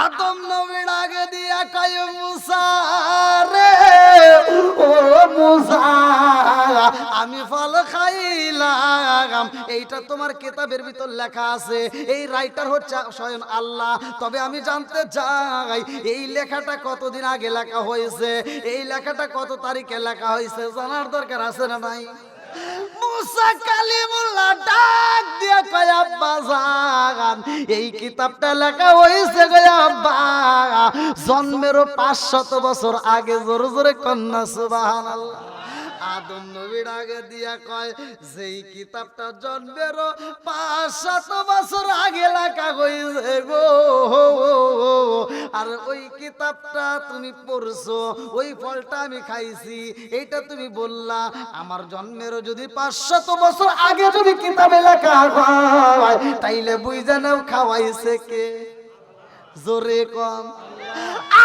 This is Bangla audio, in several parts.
আদম নবীর আগে দিয়া কয় মুসা রে, ও মুসা আমি ফল খাইলাম। এইটা তোমার কিতাবের ভিতর লেখা আছে, এই রাইটার হচ্ছে স্বয়ং আল্লাহ। তবে আমি জানতে চাই এই লেখাটা কতদিন আগে লেখা হয়েছে, এই লেখাটা কত তারিখে লেখা হয়েছে, জানার দরকার আছে না নাই? মুসা কালিমুল্লাহ ডাক দিয়া কয় আব্বা জান, এই কিতাবটা লেখা হইছে গো আব্বা জন্মেরও 500 বছর আগে। জোরে জোরে কন্যা সুবহানাল্লাহ। আদম নবীর আগে দিয়া কয় যেই কিতাবটা জন্মেরও 500 বছর আগে লেখা হইছে গো, আর ওই কিতাবটা তুমি পড়ছো, ওই ফলটা আমি খাইছি, এইটা তুমি বললা। আমার জন্মেরও যদি 500 বছর আগে যদি কিতাবে লেখা হয়, তাইলে বুঝা নাও খাওয়াইছে কে? জোরে কম।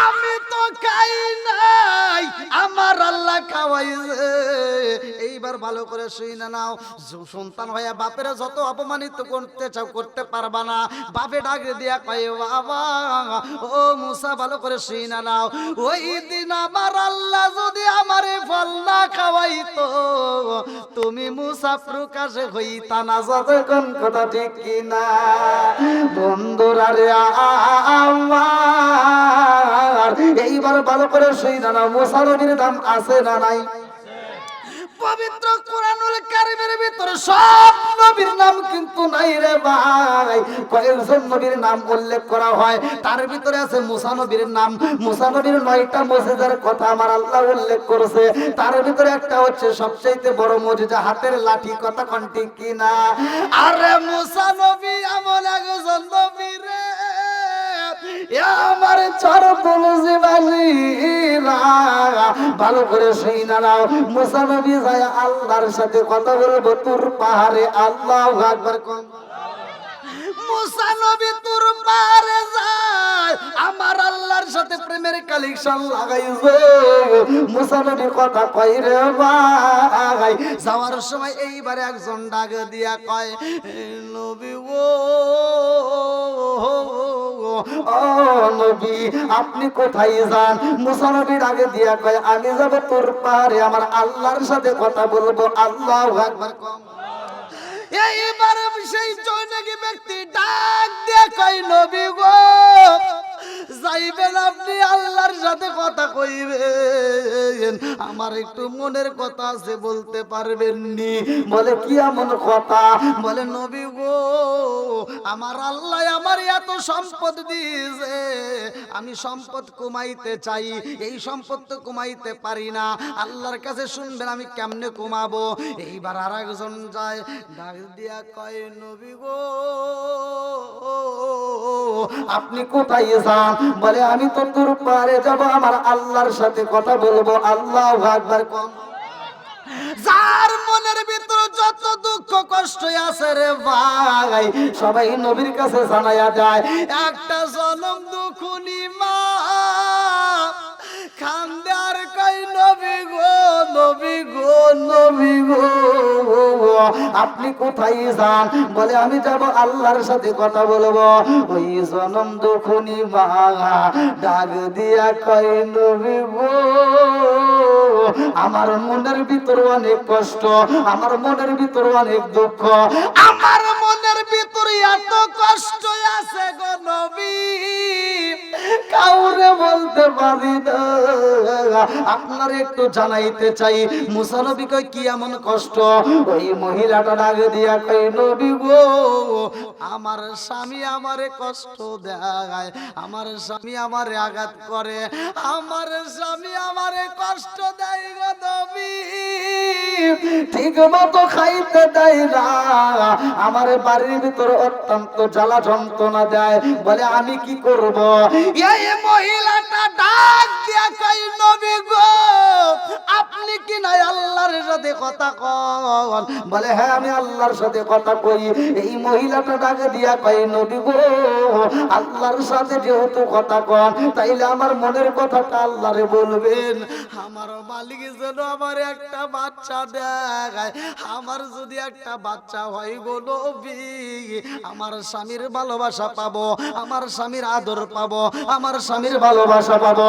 আমি তো খাই নাই, আমার আল্লাহ খাওয়াইছে। এইবার ভালো করে শুনে নাও, সন্তান হইয়া বাপের যত অপমানিত করতে চাও করতে পারবা না। বাপে ডাকে দিয়া কয় বাবা, ও মুসা ভালো করে শুনে নাও, ওই দিন আমার আল্লাহ যদি আমারে ফল না খাওয়াইতো, তুমি মুসা প্রকাশে হইতা না। যতক্ষণ কথা ঠিক কিনা বন্ধুরা রে আমার, এইবার ভালো করে শুনে নাও, মুসা নবীর নাম আছে না নাই? পবিত্র কোরআনুল কারীমের ভিতরে সব নবীর নাম কিন্তু নাই রে ভাই। কয়েকজন নবীর নাম উল্লেখ করা হয়, তার ভিতরে আছে মুসা নবীর নাম। মুসা নবীর 9টা মুজিজার কথা আমার আল্লাহ উল্লেখ করেছে, তার ভিতরে একটা হচ্ছে সবচেয়ে বড় মুজিজা, হাতের লাঠি। কথা কোন ঠিক কিনা? আরে মুসা নবী এমন একজন নবী রে, আমার চরপল জীবানীরা ভালো করে শুনে নাও। মুসা নবী যায় আল্লাহর সাথে কথা বলবো তুর পাহাড়ে। আল্লাহু আকবার কোন। মুসা নবী তুর পাহাড়ে যায়, আমার আল্লাহর সাথে প্রেমের কালেকশন লাগাইছে। মুসা নবী কথা কই রে ভাই, যাওয়ার সময় এইবারে একজন ডাক দিয়া কয় নবী গো, ও নবী আপনি কোথায় যান? মুসা নবী ডাকে দিয়া কয় আমি যাব তোর পাহাড়ে, আমার আল্লাহর সাথে কথা বলবো। আল্লাহু আকবার কম। এইবার সেই জৈনকি ব্যক্তি ডাক দিয়ে কয় নবী গো, যাইবেন আপনি আল্লাহর সাথে কথা কইবেন, আমার একটু মনের কথা আছে বলতে পারবেন নি? বলে কি এমন কথা? বলে নবী গো, আমার আল্লাহ আমার এত সম্পদ দিয়েছে, আমি সম্পদ কমাইতে চাই, এই সম্পদ তো কমাইতে পারি না, আল্লাহর কাছে শুনবেন আমি কেমনে কমাবো। এইবার আর একজন যায়, ডাক দিয়া কয় নবী গো, আপনি কোথায় যান? বলে আমি তো তোর পারে যাব, আমার আল্লাহর সাথে কথা বলবো। আল্লাহু আকবার কম। যার মনের ভিতর যত দুঃখ কষ্ট আছে রে ভাই, সবাই নবীর কাছে জানায়া যায়। একটা জনম দুঃখনি মা খান্দার কই নবী গো, নবী গো, নবী গো, আপনি কোথায় যান? বলে আমি যাব আল্লাহর সাথে কথা বলবো। ওই জনম দুঃখনি মা ডাক দিয়া কই নবী গো, আমার মনের ভিতর অনেক কষ্ট, আমার মনের ভিতর অনেক দুঃখ, আমার মনের ভিতরে এত কষ্ট আছে গো নবী, কাউরে বলতে পারি না, আপনার একটু জানাইতে চাই। মুসা নবী কই কি এমন কষ্ট? ওই মহিলাটা ডাক দিয়া কই নবী গো, আমার স্বামী আমারে কষ্ট দেয়, আমার স্বামী আমারে আঘাত করে, আমার স্বামী আমারে কষ্ট দেয় গো নবী, ঠিক মতো খাইতে দেয় না, আমার বাড়ির ভিতরে অত্যন্ত জ্বালা যন্ত্রণা দেয়। বলে আমি কি করব? এই মহিলাটা ডাক দিয়া কই নবী গো, আপনি কি নাই আল্লাহর সাথে কথা কন? বলে হ্যাঁ আমি আল্লাহর সাথে কথা কই। এই মহিলাটা ডাক দিয়া কই নবী গো, আল্লাহর সাথে যেহেতু কথা কন, তাইলে আমার মনের কথাটা আল্লাহরে বলবেন। আমার মালিক যেন আমার একটা বাচ্চা দেয়, আমার যদি একটা বাচ্চা হয় গো নবী, আমার স্বামীর ভালোবাসা পাবো, আমার স্বামীর আদর পাবো, আমার স্বামীর ভালোবাসা পাবো।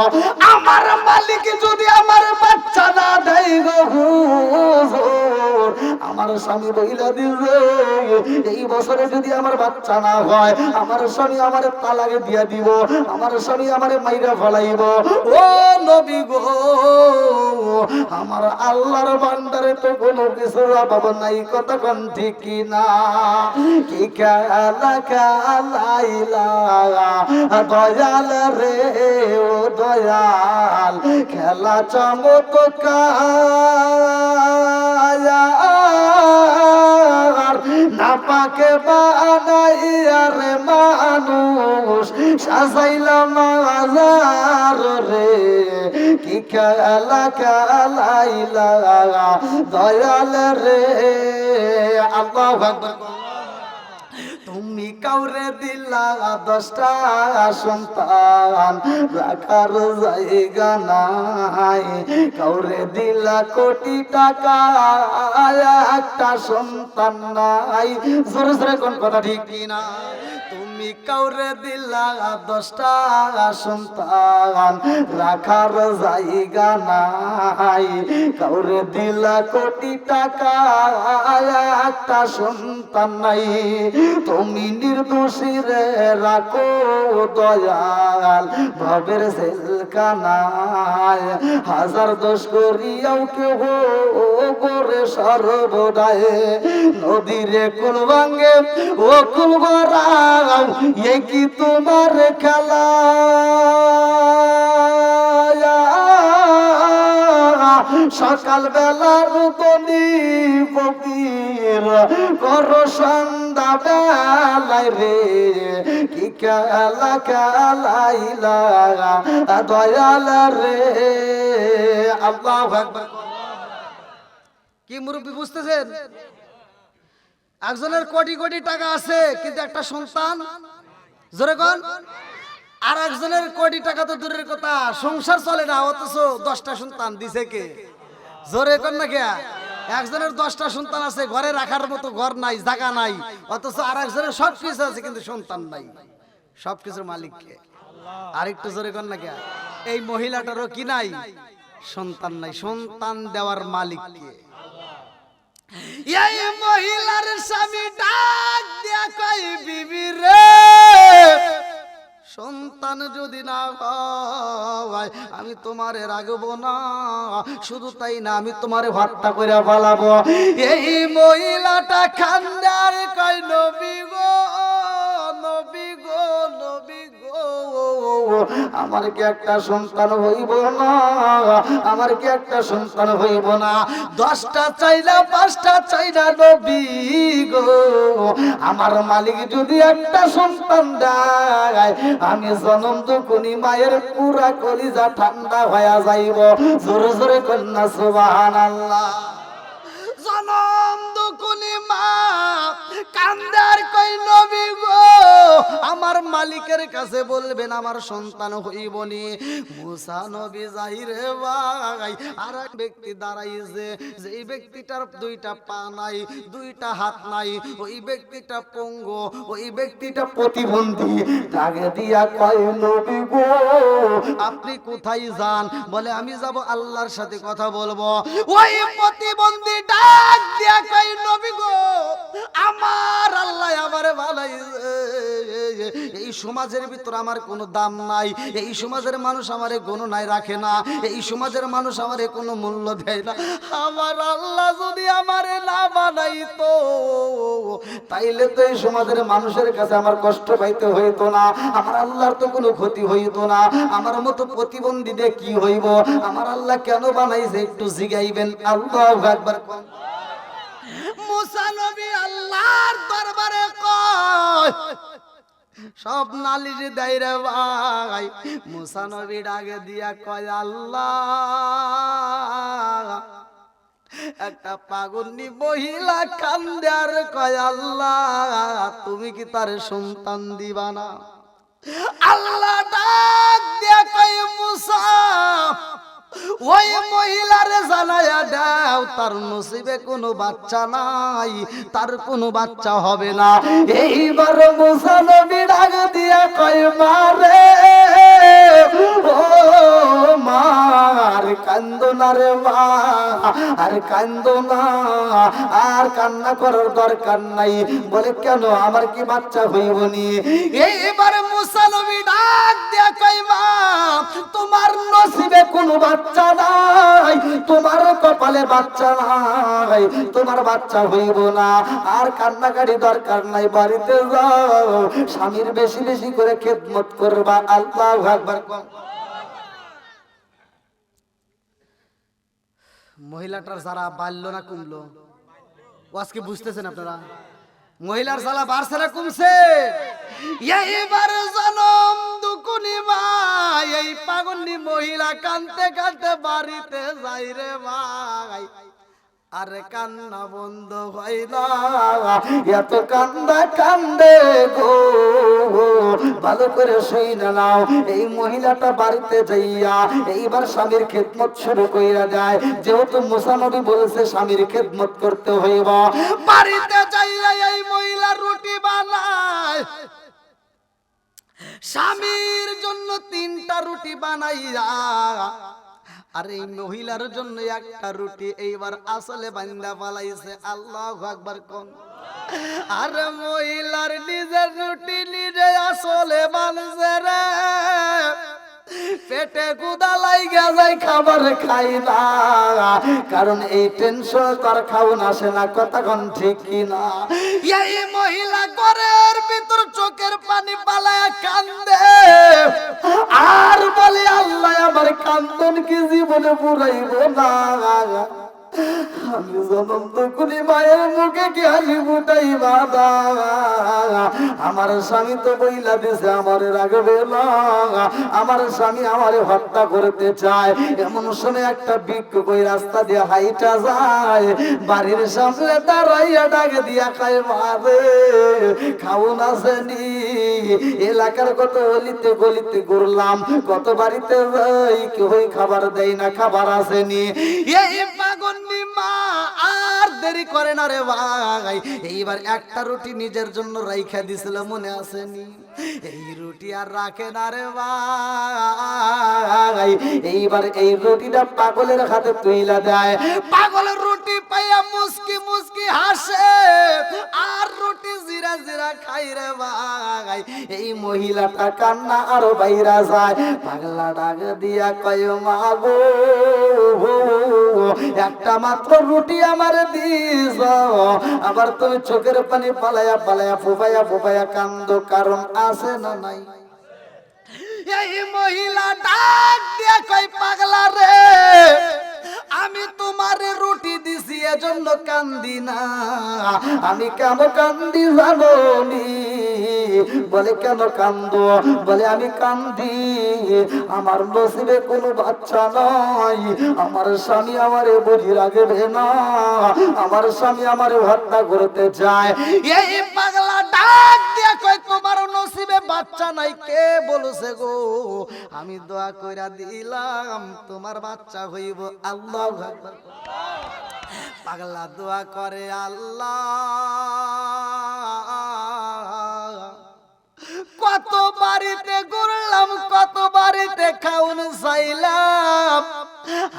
আমার মালিক যদি আমার বাচ্চা না দেয় গো হুজুর, আমার স্বামী বইলা দিছে এই বছরে যদি আমার বাচ্চা না হয়, আমার স্বামী আমার তালাক দিয়া দিব, আমার স্বামী আমারে মাইরা ফলাইব। ও নবী গো, আমার আল্লাহর ভান্ডারে তো কোনো কিছুর অভাব নাই, কতক্ষণ ঠিক না? কি খেলা খেলাইলা দয়াল রে ও দয়াল, খেলা চমৎকার না পাকে বানাইয়া রে মানুষ সাজাইলাম মাজার রে। কি খেলা খেলাইলা দয়াল রে। আল্লাহু আকবার। তুমি কাউরে দিলা 10টা সন্তান, রাখার জায়গা নাই, কাউরে দিলা কোটি টাকা, একটা সন্তান নাই। জোরে জোরে কোন কথা ঠিক কিনা? তুমি কাউরে দিলা 10টা সন্তান, রাখার জায়গা নাই, কাউরে দিলা কোটি টাকা, একটা সন্তান নাই। তুমি নির্দোষী রে রাখো দয়াল ভবের জেলখানায়, হাজার দোষ করিয়াও কেহ করে সর্বদায়। নদীরে কুল ভাঙ্গে ও কুল ভরাও, এ কি তোমার খেলা? সকাল বেলার তনি ফকির করো সন্ধ্যা বেলায় রে। কি খেলা খেলাইলা দয়াল রে। আল্লাহু আকবার। কি মুরব্বি বুঝতেছেন? একজনের কোটি কোটি টাকা আছে কিন্তু একটা সন্তান, জোরে কোন? আর একজনের কোটি টাকা তো দূরের কথা, সংসার চলে না, অথচ 10টা সন্তান দিছে কে? জোরে কোন না কে? একজনের 10টা সন্তান আছে, ঘরে রাখার মতো ঘর নাই, জায়গা নাই, অথচ আর একজনের সবকিছু আছে কিন্তু সন্তান নাই। সবকিছুর মালিক কে? আরেকটু জোরে কোন না কে? এই মহিলাটারও কি নাই? সন্তান নাই। সন্তান দেওয়ার মালিক কে? এই মহিলার স্বামী ডাক দিয়া কই, বিবি রে সন্তান যদি না হয় আমি তোমারে রাখবো না, শুধু তাই না আমি তোমারে হত্যা করে ফেলাবো। এই মহিলাটা খান্দার কই, নবী গো নবী গো নবী গো, আমার কি একটা সন্তান হইব না? আমার কি একটা সন্তান হইব না? 10টা চাই না 5টা চাই না নবী গো, আমার মালিক যদি একটা সন্তান দেয়, আমি জনম দুকুনি মায়ের পুরা কলিজা ঠান্ডা হয়ে যাইব। জোরে জোরে কন্যা সুবহানাল্লাহ। জনম দুকুনি মা কান্দার কই, নবী গো আমার মালিকের কাছে বলবেন আমার সন্তান হইবনি। মুসা নবী যাইরে ভাই, আর এক ব্যক্তি দাঁড়াইছে, যেই ব্যক্তিটার 2টা পা নাই, 2টা হাত নাই, ওই ব্যক্তিটা পঙ্গু, ওই ব্যক্তিটা প্রতিবন্ধী। ডাকে দিয়া কয়, নবী গো আপনি কোথায় যান? বলে আমি যাব আল্লাহর সাথে কথা বলবো। ওই প্রতিবন্ধী ডাক দিয়া কয়, নবী গো আমার আল্লাহ আমারে বানাইছে, এই সমাজের ভিতর আমার কোনো দাম নাই, এই সমাজের মানুষ আমারে গণনায় রাখে না, এই সমাজের মানুষ আমারে কোনো মূল্য দেয় না। আমার আল্লাহ যদি আমারে না বানাইতো, তাইলে তো এই সমাজের মানুষের কাছে আমার কষ্ট পাইতে হইতো না, আমার আল্লাহর তো কোনো ক্ষতি হইতো না। আমার মতো প্রতিবন্ধী দিয়ে কি হইব? আমার আল্লাহ কেন বানাইছে একটু জিগাইবেন। আল্লাহু আকবার। মুসা নবী আল্লাহর দরবারে কয়, সব নালিশ দেয় রে ভাই। মুসা নবী ডাকে দিয়া কয়, আল্লাহ একটা পাগলনি মহিলা কান্দে আর কয়, আল্লাহ তুমি কি তার সন্তান দিবা না? আল্লাহ ডাক দিয়া কয়, মুসা ওই মহিলারে জানায়া দাও তার নসিবে কোনো বাচ্চা নাই, তার কোনো বাচ্চা হবে না। এইবার মুসা নবী ডাক দিয়া কয় মারে ও মা, আর কান্দো না রে মা, আর কান্দো না, আর কান্না করার দরকার নাই। বলে কেন, আমার কি বাচ্চা হইব নি? এইবার মুসা নবী ডাক দিয়া কয় মা, তোমার নসিবে কোনো বাচ্চা নাই, তোমার কপালে বাচ্চা নাই, তোমার বাচ্চা হইব না। আর কান্নাকাটি দরকার নাই, বাড়িতে যাও, স্বামীর বেশি বেশি করে খেদমত করবা। আল্লাহু আকবার। মহিলাটার যারা বাড়ল না কমলো, আজকে বুঝতেছেন আপনারা? মহিলার জ্বালা বাড়ছে না কমছে? এইবার জনম দুকুনি মা, এই পাগলি মহিলা কানতে কানতে বাড়িতে যাই রে ভাই। আরে কান্না বন্ধ হয় না, এত কান্দা কান্দে গো। ভালো করে শুই না নাও, এই মহিলাটা বাড়িতে যাইয়া এইবার স্বামীর খেদমত শুরু কইরা যায়। যেহেতু মুসা নবী বলেছে স্বামীর খেদমত করতে হইব, বাড়িতে যাইয়া এই মহিলা রুটি বানায়। স্বামীর জন্য 3টা রুটি বানাইয়া, আর এই মহিলার জন্য 1টা রুটি এইবার আসলে বান্দা পালাইছে। আল্লাহু আকবার কোন। আর মহিলার নিজের রুটি নিজে আসলে বানছে রে, পেটে গুদা লাইগা যায়, খাবার খাই না, কারণ এই টেনশন তার খাওন আসে না। কতক্ষণ ঠিক কিনা? এই মহিলা ঘরের ভিতর চোখের পানি পালায় কান্দে, আর বলে আল্লাহ আমার কান্দন কি জীবনে পুরাইব না। আমি জনম দুকুনি মায়ের মুখে কি হাসি ফুটাই বাবা, আমার স্বামী তো বইলা দিছে আমার রাখবে না, আমার স্বামী আমারে হত্যা করতে চায়। এমন সময় একটা ভিক্ষুক কই রাস্তা দিয়ে হাইটা যায়, বাড়ির সামনে দাঁড়াইয়া ডাক দিয়া খায় মারে খাওন আসেনি। এলাকার কত অলিতে গলিতে ঘুরলাম, কত বাড়িতে যাই, কেউই খাবার দেয় না, খাবার আসেনি। এই পাগন্ডি মা আর দেরি করে না রে ভাই, এইবার 1টা রুটি নিজের জন্য রাইখা দিছিল, মনে আসেনি? এই রুটি আর রাখে না রে ভাই, এইবার এই রুটিটা পাগলের হাতে তুইলা দেয়। পাগলের রুটি পাইয়া মুস্কি মুস্কি হাসে, আর রুটি জিরা জিরা খাই রে ভাই। এই মহিলাটা কান্না আরো বাইরা যায়। পাগলা ডাক দিয়া কয় মা গো, একটা মাত্র রুটি আমার দিস, আবার তুমি চোখের পানি পালায়া পালায়া ফুপাইয়া ফুপাইয়া কান্দো, কারণ আছে না নাই? এই মহিলা ডাক দিয়া কই পাগলা রে, আমি তোমারে রুটি দিছি এজন্য কান্দি না, আমি কেন কান্দি জানো নি? বলে কেন কান্দো? বলে আমি কান্দি আমার নসিবে কোনো বাচ্চা নাই, আমার স্বামী আমারে বুঝি রাখবে না, আমার স্বামী আমারে হত্যা করতে চায়। এই পাগলা ডাক দিয়া কই তোমার নসিবে বাচ্চা নাই? কে বলছে গো? আমি দোয়া কইরা দিলাম তোমার বাচ্চা হইব। আল্লাহু আকবার। পাগলা দোয়া করে, আল্লাহ কত বাড়িতে ঘুরলাম, কত বাড়িতে খাউন চাইলাম,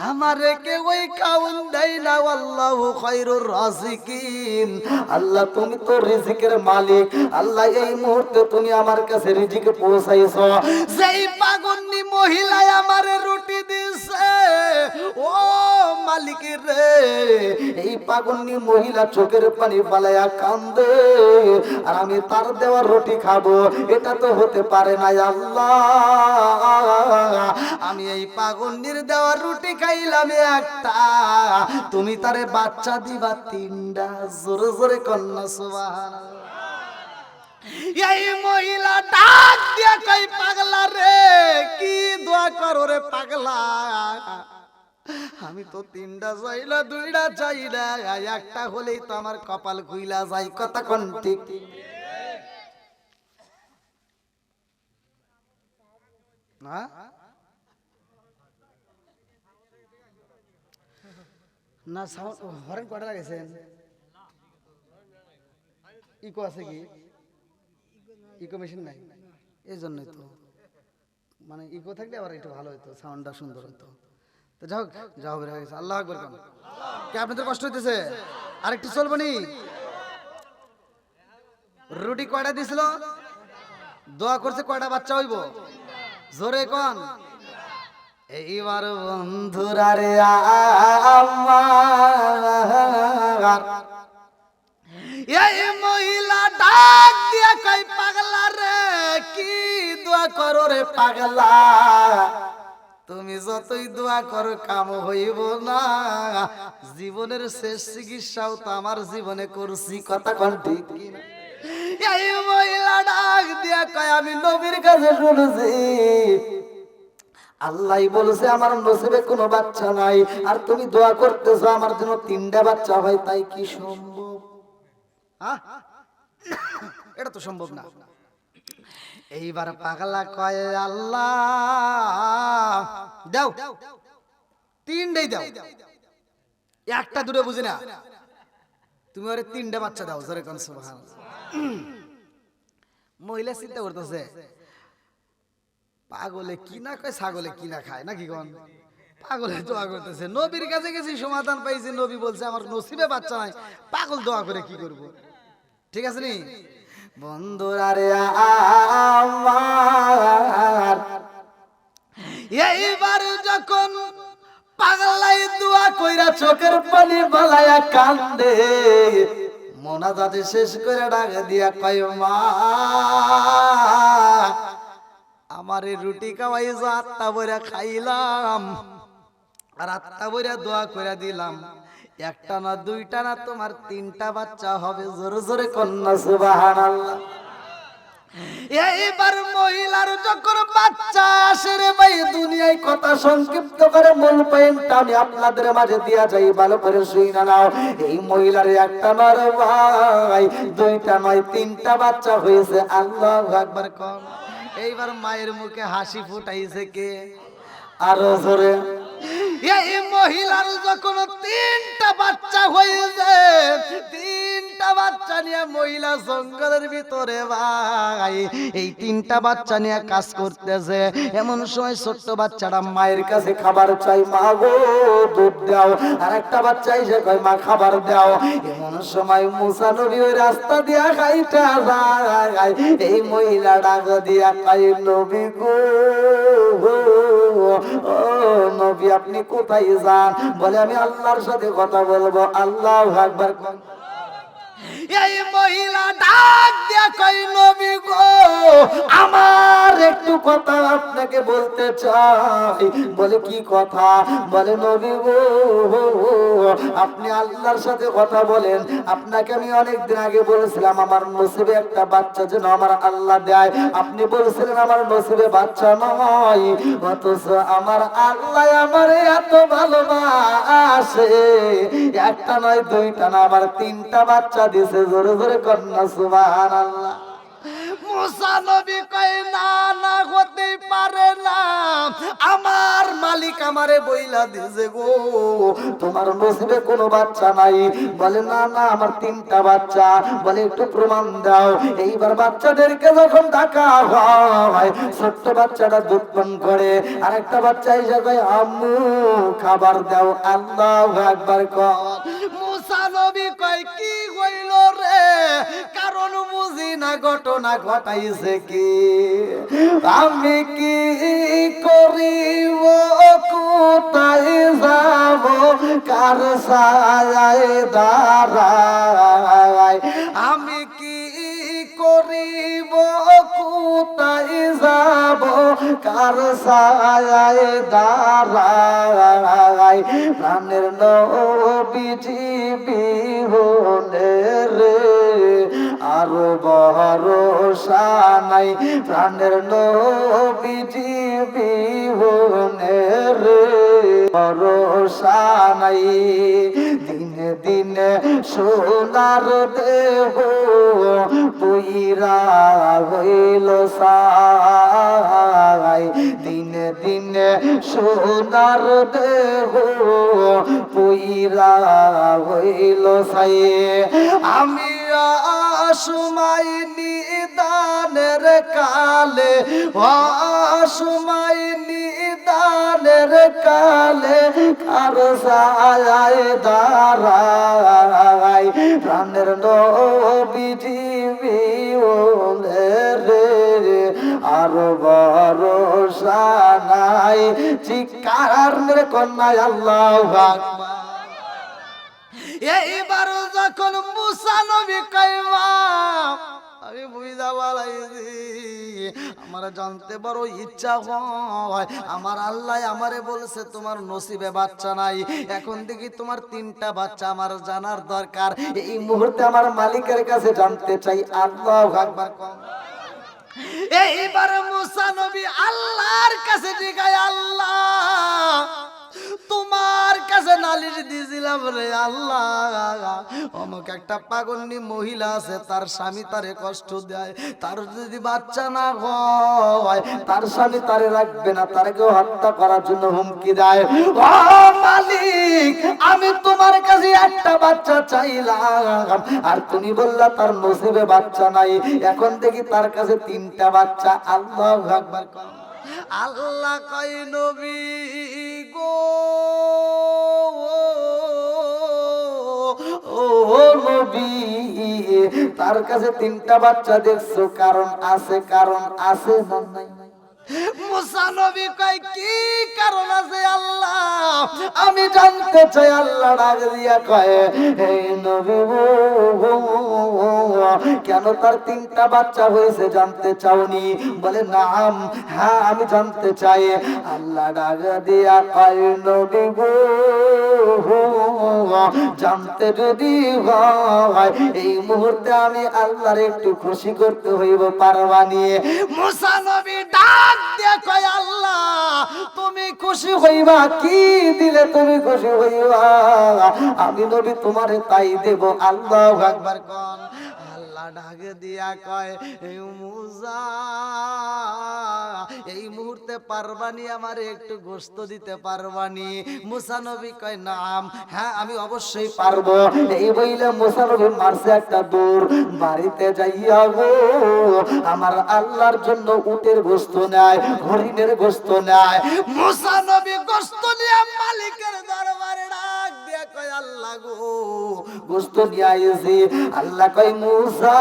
আমারে কেউ ওই খাউন দেয় না। আল্লাহু খায়রুর রাজিকিন, আল্লাহ তুমি তো রিজিকের মালিক। আল্লাহ এই মুহূর্তে তুমি আমার কাছে রিজিক পৌঁছাইছো। যেই পাগন্নি মহিলা আমারে রুটি দিছে, ও মালিক রে, এই পাগন্নি মহিলা চোখের পানি ফালায়া কান্দে, আর আমি তার দেওয়া রুটি খাবো, এটা তো হতে পারে না। আল্লাহ আমি এই পাগন্নির দেওয়া রুটি খাইলাম 1টা, তুমি তারে বাচ্চা দিবা 3টা। জোরে জোরে কন্যা সুবহানাল্লাহ। এই মহিলা ডাক দিয়া কই পাগলা রে, কি দোয়া করো রে পাগলা, আমি তো 3টা চাই না, 2টা চাই না, 1টা হলেই তো আমার কপাল খুইলা যায়। কথা কোন ঠিক? না না সাউন্ড হরেন কয়টা লাগাইছেন? ইকো আছে কি? ইকো মেশিন নাই, এই জন্যই তো। মানে ইকো থাকলে আবার একটু ভালো হতো, সাউন্ডটা সুন্দর হতো। তো যাও যাও, বের হয়ে গেছে। আল্লাহ আকবার কোন। কি আপনাদের কষ্ট হইতেছে? আরেকটু চলবো নি? রুটি কয়টা দিছিল? দোয়া করছে কয়টা বাচ্চা হইব? জোরে কোন। এইবার বন্ধুরা রে আমার, এই মহিলা ডাক দিয়া কই পাগলা রে, কি দোয়া করো রে পাগলা, তুমি যতই দোয়া করো কাম হইব না, জীবনের শেষ চিকিৎসাও তো আমার জীবনে করছি, কথা কোন ঠিক কিনা? এই মহিলা ডাক দিয়া কয় আমি নবীর কাছে শুনেছি আল্লাহ বলেছে আমার নসিবে কোনো বাচ্চা নাই, আর তুমি দোয়া করতেছো আমার জন্য 3টা বাচ্চা হয়, তাই কি সম্ভব? এটা তো সম্ভব না। এইবার পাগলা কয় আল্লাহ দাও, 3টাই দাও, একটা দুটো বুঝি না, তুমি ওরে 3টা বাচ্চা দাও, জোরে কোন সুবহানাল্লাহ। মহিলা চিন্তা করতেছে পাগলে কি না কয়, ছাগলে কি না খায় নাকি কোন? পাগলে দোয়া করতেছে, নবীর কাছে গেছি সমাধান পাইছি, নবী বলছে আমার নসিবে বাচ্চা নাই, পাগল দোয়া করে কি করব? ঠিক আছে নি বন্ধুরা রে আমার, এইবার যখন পাগলাই দোয়া কইরা চোখের পানি বালায়া কান্দে, মোনাজাতে শেষ করে ডাক দিয়া কয় মা আমার রুটি খাওয়াইছো, আত্মা বইরা খাইলাম, আর আত্মা বইরা দোয়া কইরা দিলাম, একটা না 2টা না তোমার 3টা বাচ্চা হবে, জোরে জোরে কন্যা সুবহানাল্লাহ। এইবার মহিলার যখন বাচ্চা আসে রে ভাই, দুনিয়ায় কথা সংক্ষিপ্ত করে মূল পয়েন্টটা আমি আপনাদের মাঝে দিয়া যাই, ভালো করে শুইনা নাও। এই মহিলার একটা নয় ভাই, 2টা নয় 3টা বাচ্চা হয়েছে, আল্লাহু আকবার কোন। এইবার মায়ের মুখে হাসি ফুটাইছে কে? আরো জোরে। এই মহিলার যখন 3টা বাচ্চা হয়েছে, 3টা বাচ্চা নিয়ে মহিলা জঙ্গলের ভিতরে ভাই এই 3টা বাচ্চা নিয়ে কাজ করতেছে। এমন সময় ছোট্ট বাচ্চাটা মায়ের কাছে খাবার চাই, মা গো দুধ দাও, আর একটা বাচ্চা এসে কয় মা খাবার দাও। এমন সময় মুসা নবী ওই রাস্তা দিয়া খাইটা যায়, এই মহিলা ডাক দিয়া কয় নবী গো, ও নবী আপনি কোথায় যান? বলে আমি আল্লাহর সাথে কথা বলবো। আল্লাহু আকবার। এই মহিলা ডাক দিয়া কয় নবী গো আমার একটু কথা আপনাকে বলতে চাই। বলে কি কথা? বলে নবী গো আপনি আল্লাহর সাথে কথা বলেন, আপনাকে আমি অনেকদিন আগে বলেছিলাম আমার নসিবে একটা বাচ্চা যেন আমার আল্লাহ দেয়, আপনি বলেছিলেন আমার নসিবে বাচ্চা নয়, অথচ আমার আল্লাহ আমার এত ভালোবাসে, একটা নয় 2টা না আমার 3টা বাচ্চা দিছে, জোরে জোরে কন্যা সুবহানাল্লাহ। মুসা নবী কয় না না হতে পারে না, আমার মালিক আমারে বইলা দিছে গো তোমার নসিবে কোনো বাচ্চা নাই। বলে না না আমার 3টা বাচ্চা। বলে একটু প্রমাণ দাও। এইবার বাচ্চাদেরকে যখন ডাকা হয়, ছোট্ট বাচ্চাটা দুধ পান করে, আর একটা বাচ্চা এসে কয় আম্মু খাবার দাও। আল্লাহু আকবার কর। মুসা নবী কয় কি হইল রে? কারণ বুঝি না ঘটনা ঘটাইছে কি, আমি কি করিব, কোথায় যাব, কার ছায়ায় দাঁড়াই, আমি কি করিব, কোথায় যাব, কার ছায়ায় দাঁড়াই, প্রাণের নবীজি বিহনে রে আরো ভরসা নাই, প্রাণের নবীজি বিহনে রে ভরসা নাই, দিনে দিনে সোনার দেহ পুইরা হইল ছাই, দিনে দিনে সোনার দেহ পুইরা হইল ছাই। আমি অসময় নিদানের কালে, অসময় নিদানের কালে কার ছায়ায় দাঁড়াই, প্রাণের নবীজি বিয়োলে রে আর ভরসা নাই। চিৎকার মেরে কন্যা আল্লাহু আকবার। এইবার যখন মুসা নবী কইমা আমি বুঝা বলাইছি, আমার জানতে বড় ইচ্ছা হয়, আমার আল্লাহ আমারে বলছে তোমার নসিবে বাচ্চা নাই, এখন দেখি তোমার 3টা বাচ্চা, আমার জানার দরকার। এই মুহূর্তে আমার মালিকের কাছে জানতে চাই। আল্লাহু আকবার। এইবার মুসা নবী আল্লাহর কাছে জিগায়, আল্লাহ তোমার কাছে নালিশ দিয়েছিলাম রে আল্লাহ, অমুক একটা পাগলনি মহিলা আছে, তার স্বামী তারে কষ্ট দেয়, তার যদি বাচ্চা না হয় তার স্বামী তারে রাখবে না, তারকেও হত্যা করার জন্য হুমকি দেয়। ও মালিক, আমি তোমার কাছে একটা বাচ্চা চাইলাম, আর তুমি বললা তার নসিবে বাচ্চা নাই, এখন দেখি তার কাছে 3টা বাচ্চা। আল্লাহু আকবার। আল্লাহ কয় নবী গো, ও নবী, তার কাছে 3টা বাচ্চা দেখছো, কারণ আছে, কারণ আছে না নাই? মুসা নবী কয় কি কারণ আছে আল্লাহ, আমি জানতে চাই। আল্লাহ ডাক দিয়া কয়, হে নবী কেন তার 3টা বাচ্চা হয়েছে জানতে চাওনি? বলে নাম, হ্যাঁ আমি জানতে চাই। আল্লাহ ডাক দিয়া কয়, নবী গো জানতে যদি হয় এই মুহূর্তে আমি আল্লাহর একটু খুশি করতে হইব, পারবানি? মুসা নবী ডাক দিয়া কয়, আল্লাহ তুমি খুশি হইবা, কি দিলে তুমি খুশি হইবা? আমি নবী তোমারে তাই দেব। আল্লাহু আকবার। কোন আল্লাহ ডাক দিয়া কয়, মুসা এই মুহূর্তে পারবানি আমারে একটু গোশত দিতে পারবানি? মুসা নবী কয় নাম, হ্যাঁ আমি অবশ্যই পারবো। এই বইলে মুসা নবী মারছে একটা দৌড়, বাড়িতে যাইয়া গো আমার আল্লাহর জন্য উটের গোশত নেয়, হরিণের গোশত নেয়। মুসা নবী গোশত নিয়ে মালিকের দরবারে ডাক দিয়ে কয়, আল্লাহ গো গোশত নিয়ে আইছি। আল্লাহ কয়, মুসা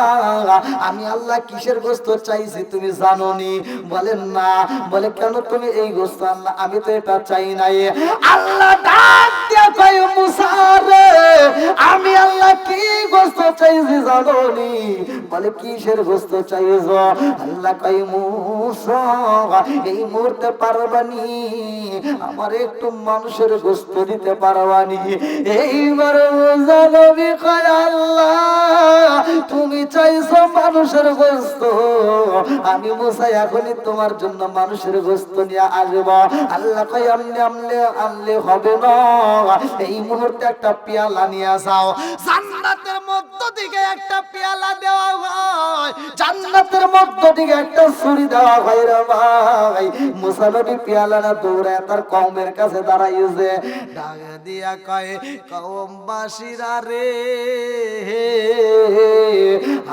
আমি আল্লাহ কিসের গোশত চাইছি তুমি জানোনি? বলেন না। বলে কেন তুমি এই গোশত? আল্লাহ আমি তো এটা চাই নাই। আল্লাহ ডাক দিয়া কয়, মুসা রে আমি আল্লাহ কি গোশত চাইছি জানোনি? বলে কিসের গোশত চাইছো? আল্লাহ কয়, মুসা এই মুহূর্তে পারবানি আমার একটু মানুষের গোশত দিতে পারবানি? এইবার মুসা নবী কয়, আল্লাহ তুমি চাইছো মানুষের গোশত, আমি মুসা এখনই তোমার জন্য মানুষের গোশত নিয়ে আসবো। আল্লাহ কয়, আনলে হবে না, এই মুহূর্তে একটা পেয়ালা নিয়ে যাও। জান্নাতের মধ্য থেকে একটা পেয়ালা দেওয়া হয়, জান্নাতের মধ্য থেকে একটা ছুরি দেওয়া হয় রে ভাই। মুসা নবী পেয়ালা না দৌড়ায় তার কওমের কাছে দাঁড়াইছে, ডাক দিয়া কয়, কওমবাসীরা রে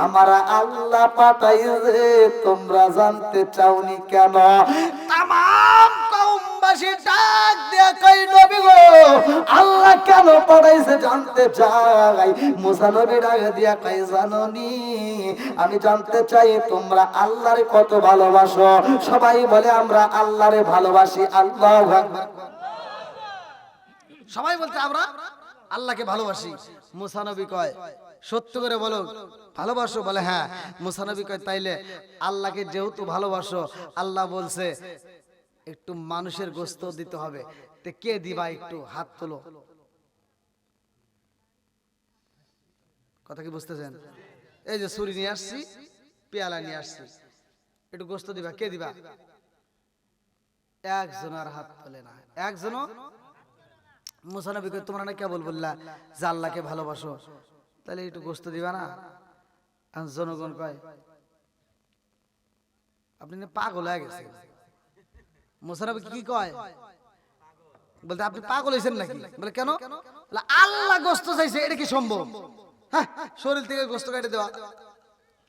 আমার আল্লাহ পাঠাইছে, তোমরা জানতে চাওনি কেন? তামাম কওমবাসী ডাক দিয়ে কই, নবী গো আল্লাহ কেন পাঠাইছে জানতে চাই। মুসা নবী ডাক দিয়া কই, জানোনি আমি জানতে চাই তোমরা আল্লাহরে কত ভালোবাসো? সবাই বলে আমরা আল্লাহরে ভালোবাসি। আল্লাহু আকবার। সবাই বলতে আমরা আল্লাহকে ভালোবাসি। মুসা নবী কয়, সত্য করে বলো ভালোবাসো? বলে হ্যাঁ। মুসা নবী কয়, তাইলে আল্লাহকে যেহেতু ভালোবাসো, আল্লাহ বলছে একটু মানুষের গোশত দিতে হবে, তে কে দিবা? একটু হাত তোলো। কথা কি বুঝতেছেন? এই যে ছুরি নিয়ে আসছি, পেয়ালা নিয়ে আসছি, একটু গোশত দিবা, কে দিবা? একজন আর হাত তোলে না, একজনও মুসা নবী কয় তোমরা না কেবল বললা যে আল্লাহকে ভালোবাসো, তাহলে একটু গোস্ত দিবা না? জনগণ কয় আপনি না পাগল হয়ে গেছে। মুসা নবী কি কয়, বলতে আপনি পাগল হয়েছেন নাকি? বলে কেন? আল্লাহ গোস্ত চাইছে, এটা কি সম্ভব? হ্যাঁ, শরীর থেকে গোস্ত কেটে দেওয়া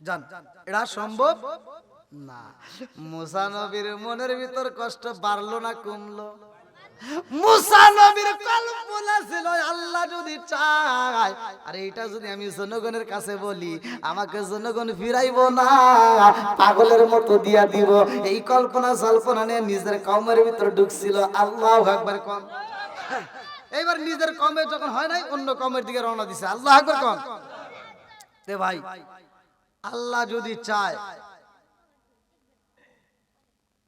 জান, এটা সম্ভব না। মুসা নবীর মনের ভিতর কষ্ট বাড়লো না কমলো? মুসা নবীর কল্পনা ছিল আল্লাহ যদি চায়, আর এটা যদি আমি জনগণের কাছে বলি আমাকে জনগণ ফিরাইবো না, পাগলের মতো দিয়া দিব। এই কল্পনা জল্পনা নিয়ে নিজের কওমের ভিতর ঢুকছিল। আল্লাহু আকবার কোন। এইবার নিজের কমে যখন হয় নাই, অন্য কমের দিকে রওনা দিছে। আল্লাহু আকবার কোন। এ ভাই, আল্লাহ যদি চায়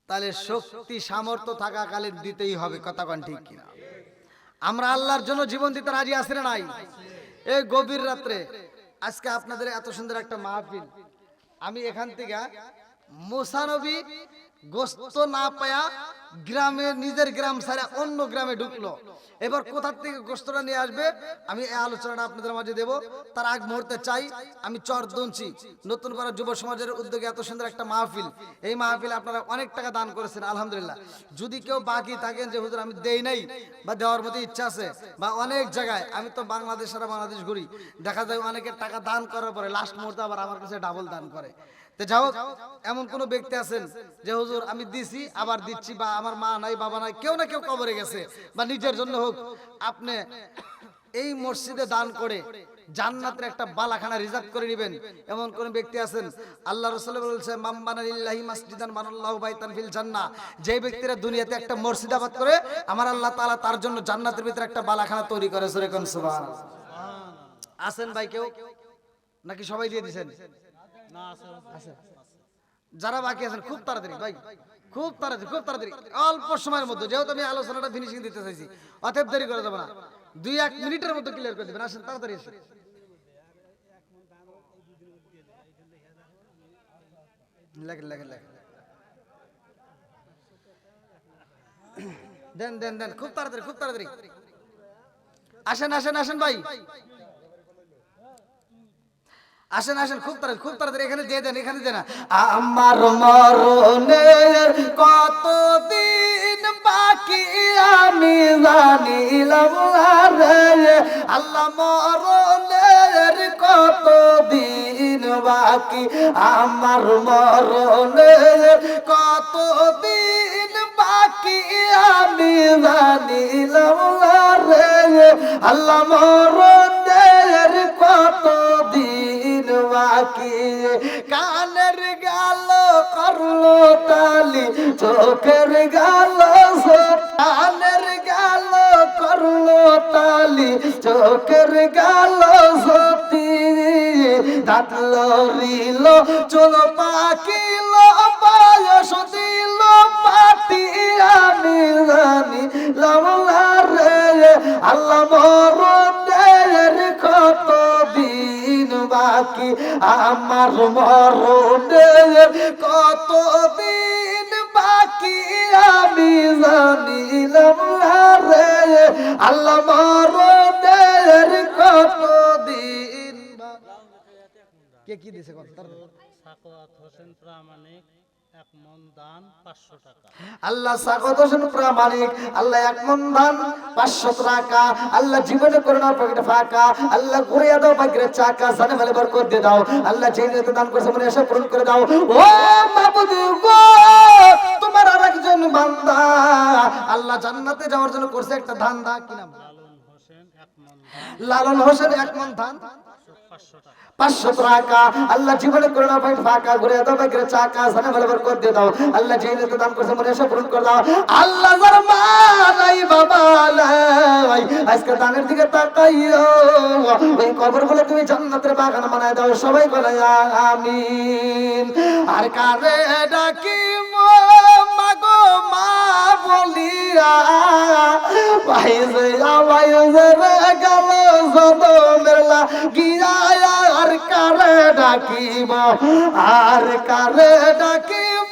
তাহলে শক্তি সামর্থ্য থাকাকালীন দিতেই হবে। কথা কোন ঠিক কিনা? আমরা আল্লাহর জন্য জীবন দিতে রাজি আছি না নাই? এই গভীর রাত্রে আজকে আপনাদের এত সুন্দর একটা মাহফিল, আমি এখান থেকে মুসা নবী গোস্ত না পায়া গ্রামে, নিজের গ্রাম ছাড়া অন্য গ্রামে ঢুকলো। এবার কোথা থেকে গোস্তটা নিয়ে আসবে আমি এই আলোচনাটা আপনাদের মাঝে দেব। তার আগ মুহূর্তে চাই আমি চরদঞ্চি নতুন পাড়া যুব সমাজের উদ্যোগে এত সুন্দর একটা মাহফিল, এই মাহফিলে আপনারা অনেক টাকা দান করেছেন আলহামদুলিল্লাহ। যদি কেউ বাকি থাকেন যে হুজুর আমি দেই নাই বা দেওয়ার মতো ইচ্ছা আছে, বা অনেক জায়গায় আমি তো বাংলাদেশ সারা বাংলাদেশ ঘুরি, দেখা যায় অনেকের টাকা দান করার পরে লাস্ট মুহূর্তে আবার আমার কাছে ডাবল দান করে। তো যাও, এমন কোন ব্যক্তি আছেন যে হুজুর আমি দিছি আবার দিচ্ছি, বা আমার মা নাই বাবা নাই, কেউ না কেউ কবরে গেছে, বা নিজের জন্য হোক, আপনি এই মসজিদে দান করে জান্নাতের একটা বালাখানা রিজার্ভ করে নেবেন, এমন কোন ব্যক্তি আছেন? আল্লাহ রাসূল বলেছে মান বানা লিল্লাহি মাসজিদান বানাল্লাহু বাইতান ফিল জান্নাহ, যে ব্যক্তিরা দুনিয়াতে একটা মসজিদ আবাদ করে আমার আল্লাহ তাআলা তার জন্য জান্নাতের ভিতরে একটা বালাখানা তৈরি করে। সূরা কোন সুবহানাল্লাহ। আছেন ভাই কেউ নাকি সবাই দিয়ে দিবেন? না, আছে। যারা বাকি আছেন খুব তাড়াতাড়ি ভাই, খুব তাড়াতাড়ি, খুব তাড়াতাড়ি, অল্প সময়ের মধ্যে, যেহেতু আমি আলোচনাটা ফিনিশিং দিতে চাইছি, অতএব দেরি করে দেব না, 2-1 মিনিটের মধ্যে ক্লিয়ার করে দিবেন। আসেন তাড়াতাড়ি আসেন। লেখেন লেখেন লেখেন, দেন দেন দেন, খুব তাড়াতাড়ি, খুব তাড়াতাড়ি আসেন আসেন আসেন ভাই, আসেন আসেন, খুব তাড়াতাড়ি, খুব তাড়াতাড়ি এখানে দিয়ে দেন, এখানে দেন। আমার মরণের কতদিন বাকি আমি জানিলাম রে, আল্লাহ মরণের কতদিন বাকি, আমার মরণের কতদিন বাকি আমি জানিলাম রে, আল্লাহ মরণের কতদিন বাকি, কানের গাল করলো তালি, চোখের গাল, কানের গাল করলো তালি, চোখের গাল সতী, দাঁত লড়িল চোল পাকিল, বয়স দিল পাতি আমি জানিলাম রে, আল্লাহ মরণের কতদিন বাকি, আমার মরণের কতদিন বাকি আমি জানিলাম রে, আল্লাহ মরণের কতদিন। কে কি দিয়েছে? সাখাওয়াত হোসেন প্রামাণিক 1 মণ দান 500 টাকা। আল্লাহ সাখাওয়াত হোসেন প্রামাণিক, আল্লাহ 1 মণ দান 500 টাকা, আল্লাহ জীবনে করোনার পকেটে ফাঁকা, আল্লাহ ঘুরিয়ে দাও ভাগ্যের চাকা, জানে ভালো বরকত দিয়ে দাও, আল্লাহ যে নিয়তে দান করেছে মনে আশা পূরণ করে দাও। ও মাবুদ গো, তোমার আরেকজন বান্দা আল্লাহ জান্নাতে যাওয়ার জন্য করছে একটা ধান্দা, কি নাম? লালন হোসেন 1 মণ ধান 500 টাকা, আল্লাহ জীবনে করোনা পাই ফাঁকা, ঘুরে দাও ভাগ্যের চাকা, জানে ভালো বরকত দিয়ে দাও, আল্লাহ যে নিয়তে দান করেছে মনে আশা পূরণ করে দাও। আল্লাহ যার মা নাই বাবা নাই, আজকে দানের দিকে তাকাইও, ওই কবরগুলো তুমি জান্নাতের বাগান বানায় দাও, সবাই বলে আমিন। আর কারে ডাকি মাগো মা বলিয়া, ভাই যে আমায় রে গেল জনমের লাগিয়া, আর কারে ডাকিব, আর কারে ডাকিব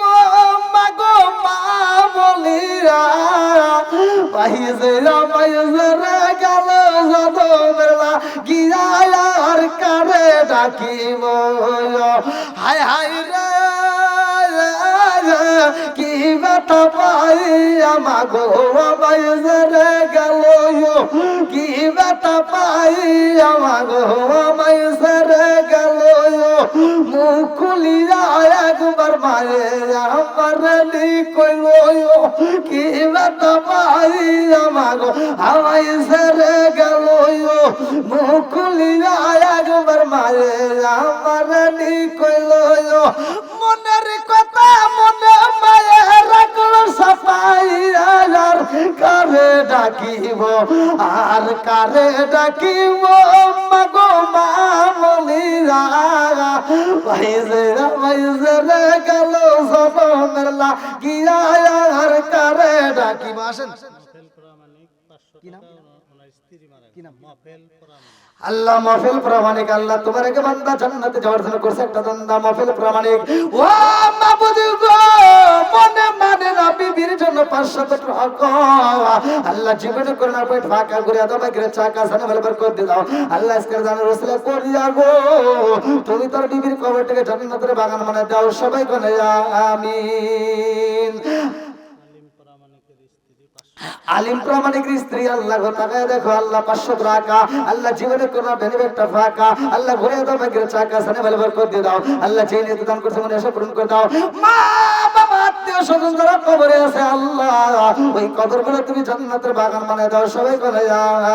মাগো মা বলিয়া, ভাই যে আমায় রে আর কারে ডাকিব হায় হায় রে কি ব্যথা পাই আমাগো বাইরে গেল কি ব্যথা পাই আমাগো বাইরে গেল মুখ খুলিয়া একবার মায়ে আমার কইল কি ব্যথা পাই আমাগো হাওয়াই সেরে গেল মুখ খুলিয়া একবার মায়ে আমার কইল মনের কথা মনে মায়ে রাখলো সাফাই আর কারে ডাকিব আর কারে ডাকিব মাগো মামলিরা ভাইজে রে গেল সনমের লাগিয়া আর কারে ডাকিব আসেন মফেল প্রামাণিক 500 টাকা ওনার স্ত্রী মারা গেছে মফেল প্রামাণিক আল্লাহ মাহফিল প্রামাণিক আল্লাহ তোমার এক বান্দা জান্নাতে যাওয়ার জন্য করছে একটা দান্দা মাহফিল প্রামাণিক ও মাবুদ গো মনে মানে না বিবির জন্য 500 টাকা আল্লাহ জীবনে করে না পেট ফাঁকা করে আদমে করে চাকা সানে বলে করে দিয়ে দাও আল্লাহ আজকে জানো রাসূল করিয়া গো তুমি তোর বিবির কবরটাকে জান্নাতের বাগান বানায় দাও সবাই বলে আমিন আলিম প্রামাণিকের স্ত্রী 500 আলিম প্রামাণিক স্ত্রী আল্লাহ তাকায় দেখো আল্লাহ 500 টাকা আল্লাহ জীবনে কোন বেনিফিটটা ফাঁকা আল্লাহ ঘুরে দাও মাগের চাকা সানে বলে করে দিয়ে দাও আল্লাহ যেই নিয়ে দান করছে মনে আশা পূরণ করে দাও মা বাবা আত্মীয় স্বজন যারা কবরে আছে আল্লাহ ওই কবরগুলো তুমি জান্নাতের বাগান বানায় দাও সবাই বলে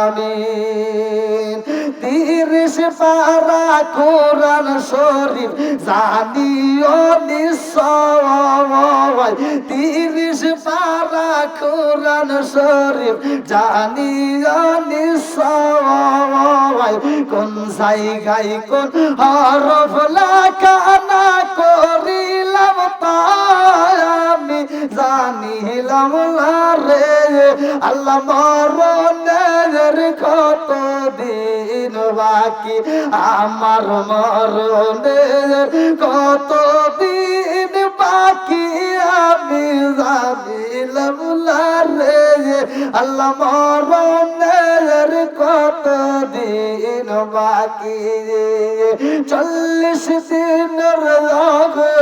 আমিন 30 পারা কোরআন শরীফ জানিও নিশ্চয় 30 পারা কোরআন শরীফ জানিও নিশ্চয় কোন জায়গায় কোন হরফ লেখা না করিলাম তাই আমি জানিলাম না রে আল্লাহ মরণের কত দিন বাকি আমার মরণের কত দিন বাকি আমি জানিলাম না রে আল্লাহ মরণের কত দিন বাকি 40 দিনের আগে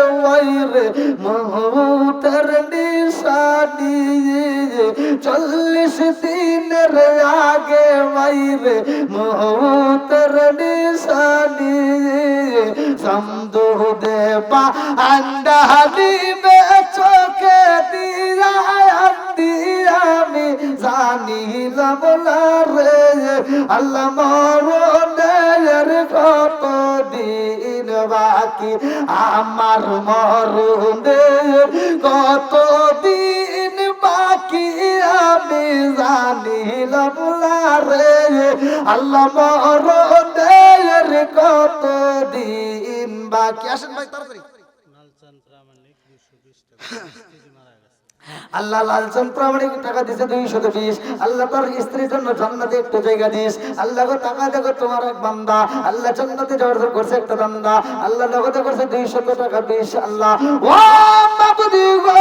মৌতের নিশানি 40 দিনের আগে মাইরে মৌতের নিশানি সমদু দেবা আন্ডা দিবে চোখে দিয়া আমি জানিলাম না রে আল্লাহ মরণের কত দিন বাকি আমার মরণের কত দিন বাকি আমি জানিলাম না রে আল্লাহ মরণের কত দিন বাকি আসেন ভাই তাড়াতাড়ি লালচান প্রামাণিক 220 টাকা স্ত্রী মারা গেছে আল্লাহ লালচান প্রামাণিক টাকা দিছে 220 আল্লাহ তার স্ত্রীর জন্য জান্নাতে একটু জায়গা দিস আল্লাহ গো টাকা দেখো তোমার এক বান্দা আল্লাহ জান্নাতে যাওয়ার জন্য করছে একটা বান্দা আল্লাহ নগদে করছে 200 টাকা 20 আল্লাহ ও মাবুদি গো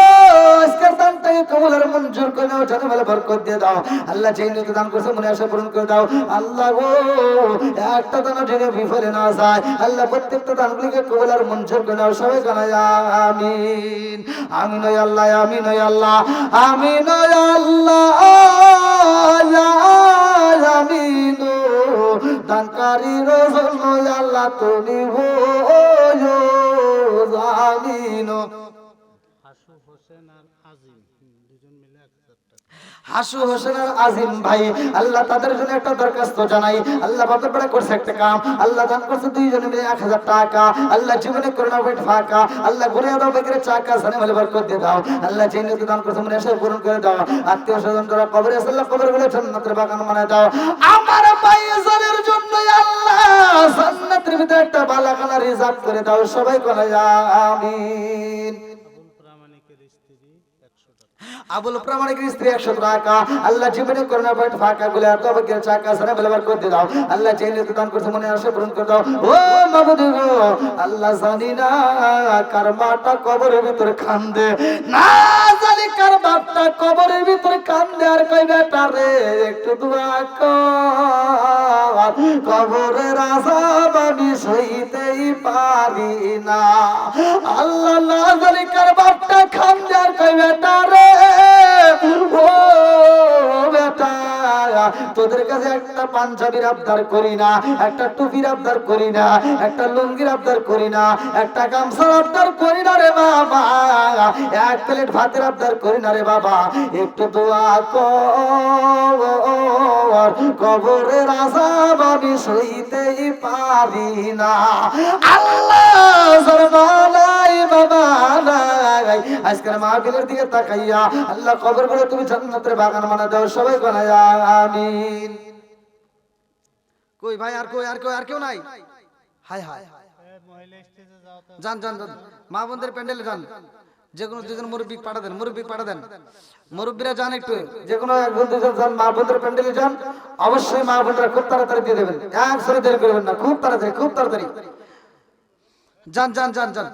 আজকে দানটাকে কবুলের মঞ্জুর করে দাও জানে বলে বরকত দিয়ে দাও আল্লাহ যেই নিয়ে দান করছে মনে আশা পূরণ করে দাও আল্লাহ গো একটা দানও যেন বিফলে না যায় আল্লাহ প্রত্যেকটা দানগুলিকে কবুলের মঞ্জুর করে দাও সবাই জানাই আমিন আমিন ও আল্লাহ আমিন ও আল্লাহ আমিন ও আল্লাহ আমিন দানকারীর জন্য আল্লাহ তুমি হও আমিন হাসু হোসেন আর আজিম দুজন মিলে 1000 টাকা হাসু হোসেন আর আজিম ভাই আল্লাহ তাদের জন্য একটা দরখাস্ত জানাই আল্লাহ বাপের বেড়া করছে একটা কাম আল্লাহ দান করছে দুইজনে মিলে 1000 টাকা আল্লাহ জীবনে করোনা পেট ফাঁকা আল্লাহ ঘুরে দাও বেগের চাকা সানে বলে বরকত দিয়ে দাও আল্লাহ যেই নিয়ে দান করছে মনে আশা পূরণ করে দাও আত্মীয় স্বজন যারা কবরে আছে আল্লাহ কবরগুলো জান্নাতের বাগান বানায় দাও আমার ভাইজানের জন্য আল্লাহ জান্নাতের ভিতরে একটা বালাখানা রিজার্ভ করে দাও সবাই বলে আমিন আবুল প্রামাণিকের স্ত্রী 100 টাকা আবুল প্রামাণিকের স্ত্রী 100 টাকা আল্লাহ জীবনে করোনা পেট ফাঁকা গুলে এত বকের চাকা সারা বেলাবার করে দাও আল্লাহ যেই নিয়ে দান করছে মনে আশা পূরণ করে দাও ও মাবুদ গো আল্লাহ জানি না কার মাটা কবরের ভিতরে খান্দে না জানি কার বাপটা কবরের ভিতরে কান্দে আর কই বেটা রে একটু দোয়া কর, কবরের আযাব আমি সইতেই পারি না। আল্লাহ না জানি কার বাপটা কান্দে আর কই বেটা রে ও বেটা, তোদের কাছে একটা পাঞ্জাবির আবদার করি না, একটা টুপির আবদার করি না, একটা লুঙ্গির আবদার করি না, একটা গামছার আবদার করি না রে বাবা, এক প্লেট ভাতের আবদার করি না রে বাবা, একটু দোয়া কর, কবরের আযাব আমি সইতেই পারি না। আল্লাহ সরবালাই বাবা নাই, আজকের মাহফিলের দিকে তাকাইয়া আল্লাহ কবরগুলো তুমি জান্নাতের বাগান বানায় দাও, সবাই বানায় আমিন। কই ভাই আর কই আর কই আর কেউ নাই? হায় হায়, মহিলা স্টেজে যাও তো। যান যান যান, মা বোনদের প্যান্ডেলে যান, যে কোনো দুজন মুরব্বী পাঠা দেন, মুরব্বী পাঠা দেন, মুরব্বীরা যান একটু, যে কোনো একজন দুজন যান, মা বোনদের প্যান্ডেলে যান। অবশ্যই মা বোনরা খুব তাড়াতাড়ি দিয়ে দেবেন, একসাথে দেরি করবেন না, খুব তাড়াতাড়ি খুব তাড়াতাড়ি যান যান যান যান।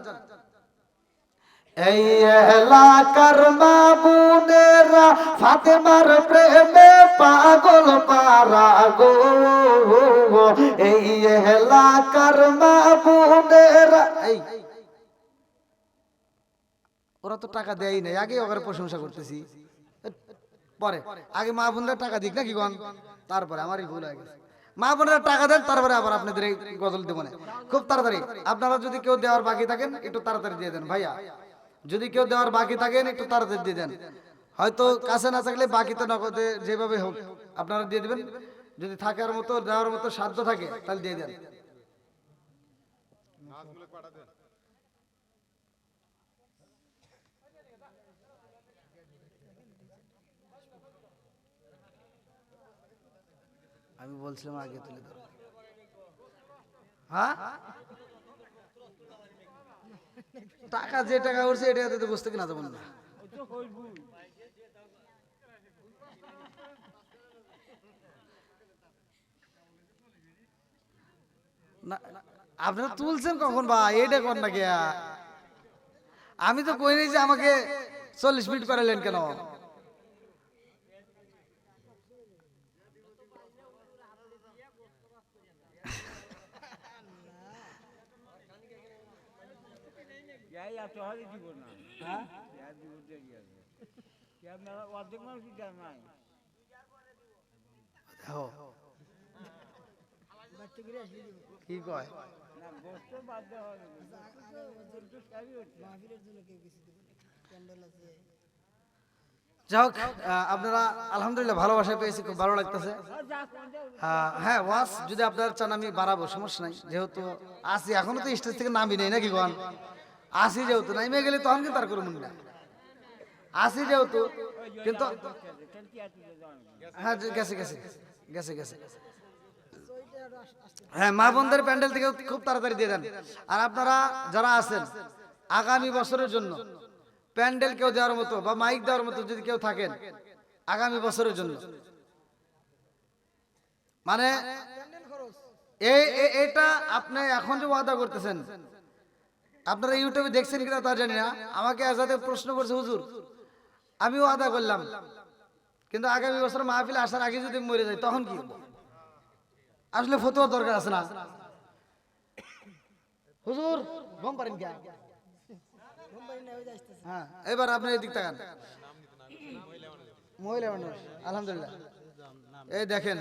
এই এলাকার মা বোনেরা ফাতেমার প্রেমে পাগল পারা গো, এই এলাকার মা বোনেরা, এই ওরা তো টাকা দেয়ই নাই, আগে ওদের প্রশংসা করতেছি, পরে আগে মা বোনরা টাকা দিক নাকি গন, তারপরে আমারই ভুল হয়ে গেছে। মা বোনেরা টাকা দেন, তারপরে আবার আপনাদের এই গজল দেবো না, খুব তাড়াতাড়ি। আপনারা যদি কেউ দেওয়ার বাকি থাকেন একটু তাড়াতাড়ি দিয়ে দেন ভাইয়া, যদি কেউ দেওয়ার বাকি থাকেন একটু তাড়াতাড়ি দিয়ে দেন, হয়তো কাছে না থাকলে বাকিতে নগদে যেভাবে হোক আপনারা দিয়ে দিবেন, যদি থাকার মতো দেওয়ার মতো সাধ্য থাকে তাহলে দিয়ে দেন। আমি বলছিলাম আগে তুলে ধরো, হ্যাঁ টাকা যে টাকা উঠছে এটা তো বুঝতে কিনা যাবেন না। না, আপনারা তুলছেন কখন ভাই, এইটা কর না গিয়া, আমি তো কই নাই যে আমাকে 40 মিনিট করালেন কেন? কি কয় যাই হোক, আপনারা আলহামদুলিল্লাহ ভালোবাসা পেয়েছি, খুব ভালো লাগতেছে। হ্যাঁ ওয়াজ যদি আপনারা চান আমি বাড়াবো, সমস্যা নাই, যেহেতু আসি এখনো তো স্টেজ থেকে নামি নেই নাকি গন, আসি যেহেতু নামে গেলে তখন কিন্তু তার করুন না, আসি যেহেতু কিন্তু, হ্যাঁ গেছে গেছে গেছে গেছে। হ্যাঁ মা বোনদের প্যান্ডেল থেকে খুব তাড়াতাড়ি দিয়ে দেন। আর আপনারা যারা আছেন আগামী বছরের জন্য প্যান্ডেল কেউ দেওয়ার মতো বা মাইক দেওয়ার মতো যদি কেউ থাকেন আগামী বছরের জন্য, মানে এটা আপনি এখন যে ওয়াদা করতেছেন, আপনারা ইউটিউবে দেখছেন কিনা তা জানি না, আমাকে আজাদে প্রশ্ন করছে হুজুর আমি ওয়াদা করলাম কিন্তু আগামী বছর মাহফিলে আসার আগে যদি মরে যাই তখন কি? আসলে ফতোয়ার দরকার আছে না হুজুর, গম পারেন কি? হ্যাঁ এবার আপনি এদিক তাকান, মহিলা মানুষ আলহামদুলিল্লাহ, এই দেখেন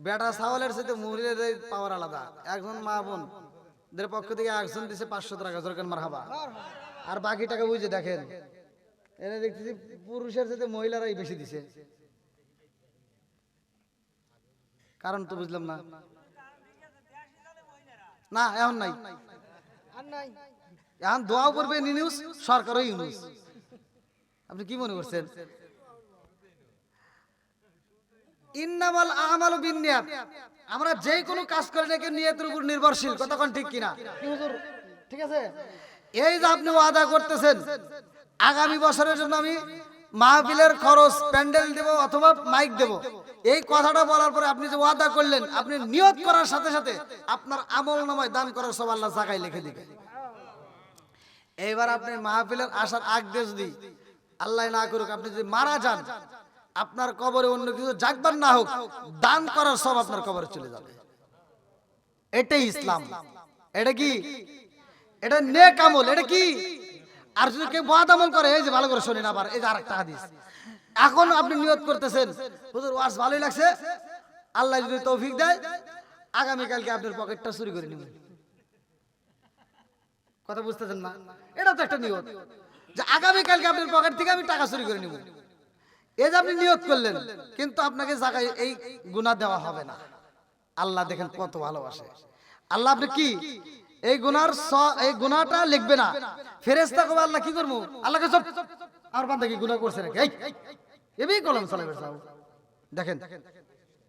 বেটা ছাওয়ালের সাথে মহিলাদের পাওয়ার আলাদা। একজন মা বোনদের পক্ষ থেকে একজন দিছে 500 টাকা, জোরকান মারহাবা, আর বাকি টাকা বুঝে দেখেন এনে দেখতেছি পুরুষের সাথে মহিলারাই বেশি দিছে, কারণ তো বুঝলাম না। না এখন নাই, এখন দোয়াও করবে নিউজ, সরকারও ইউনুস। আপনি কি মনে করছেন? ইন্নামাল আমালু বিন্নিয়াত, আমরা যে কোনো কাজ করি নাকি নিয়তের উপর নির্ভরশীল, কতক্ষণ ঠিক কিনা? কি হুজুর ঠিক আছে? এই যে আপনি ওয়াদা করতেছেন আগামী বছরের জন্য আমি মাহফিলের খরচ প্যান্ডেল দেব অথবা মাইক দেব, এই কথাটা বলার পরে আপনি যে ওয়াদা করলেন, আপনি নিয়ত করার সাথে সাথে আপনার আমলনামায় দান করার সব আল্লাহ জায়গায় লিখে দিবে। এইবার আপনি মাহফিলের আসার আগ দিয়ে যদি আল্লাহ না করুক আপনি যদি মারা যান, আপনার কবরে অন্য কিছু জাগবার না হোক, দান করার সব আপনার কবরে চলে যাবে। এটাই ইসলাম। এটা কি? এটা নেক আমল। এটা কি? আর যদি কেউ বদ আমল করে, এই যে ভালো করে শুনেন আবার, এই যে আরেকটা হাদিস। এখন আপনি নিয়ত করতেছেন, হুজুর ওয়াজ ভালোই লাগছে, আল্লাহ যদি তৌফিক দেয় আগামী কালকে আপনার পকেটটা চুরি করে নেবেন। কথা বুঝতেছেন না? এটা তো একটা নিয়ত যে আগামী কালকে আপনার পকেট থেকে আমি টাকা চুরি করে নেব। এই যে আপনি নিয়ত করলেন, কিন্তু আপনাকে জায়গায় এই গুনাহ দেওয়া হবে না। আল্লাহ দেখেন কত ভালোবাসে। আল্লাহ আপনি কি এই গুনাহটা লিখবে না। ফেরেশতা কবে আল্লাহ কি করবো? আল্লাহকে সব আর বান্দা কি গুনাহ করছে নাকি? এই কলম চালাবে সব। দেখেন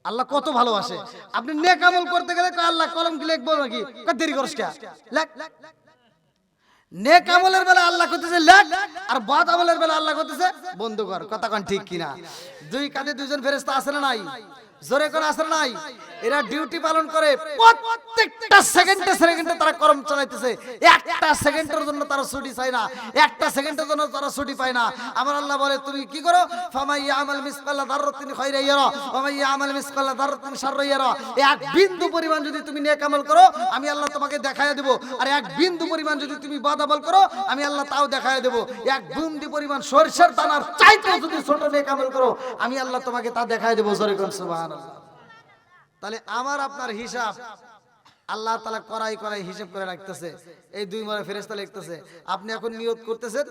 আল্লাহ কত ভালোবাসে। আপনি নেক আমল করতে গেলে আল্লাহ কলম কি লিখবো নাকি? দেরি করছ কে? লেখ। নেক আমলের বেলা আল্লাহ করতেছে লেখ, আর বদ আমলের বেলা আল্লাহ করতেছে বন্ধ কর। কথা কোন ঠিক কিনা? দুই কাঁধে দুইজন ফেরেশতা আছে না নাই? জোরে করে আছে না নাই? এরা ডিউটি পালন করে, প্রত্যেকটা সেকেন্ডে সেকেন্ডে তারা কর্ম চালাইতেছে। একটা সেকেন্ডের জন্য তারা ছুটি চায় না, একটা সেকেন্ডের জন্য তারা ছুটি পায় না। আমার আল্লাহ বলে তুমি কি করো? ফামাই ইয়ামাল মিসকালা যাররাতিন খায়রা ইয়ারা ওয়া মান ইয়ামাল মিসকালা যাররাতিন শাররা ইয়ারা। এক বিন্দু পরিমাণ যদি তুমি নেক আমল করো, আমি আল্লাহ তোমাকে দেখায়া দেব। আর এক বিন্দু পরিমাণ যদি তুমি বদ আমল করো, আমি আল্লাহ তাও দেখায়া দেব। এক বিন্দু পরিমাণ সরিষার দানার চাইতে যদি ছোট নেক আমল করো, আমি আল্লাহ তোমাকে তা দেখায়া দেব। জোরে কোন সুবহানাল্লাহ। তাহলে আমার আপনার হিসাব আল্লাহ তাআলা করাই করাই হিসাব করে রাখতেছে। এই দুই মারে ফেরেশতা লিখতেছে। আপনি এখন নিয়ত করতেছেন,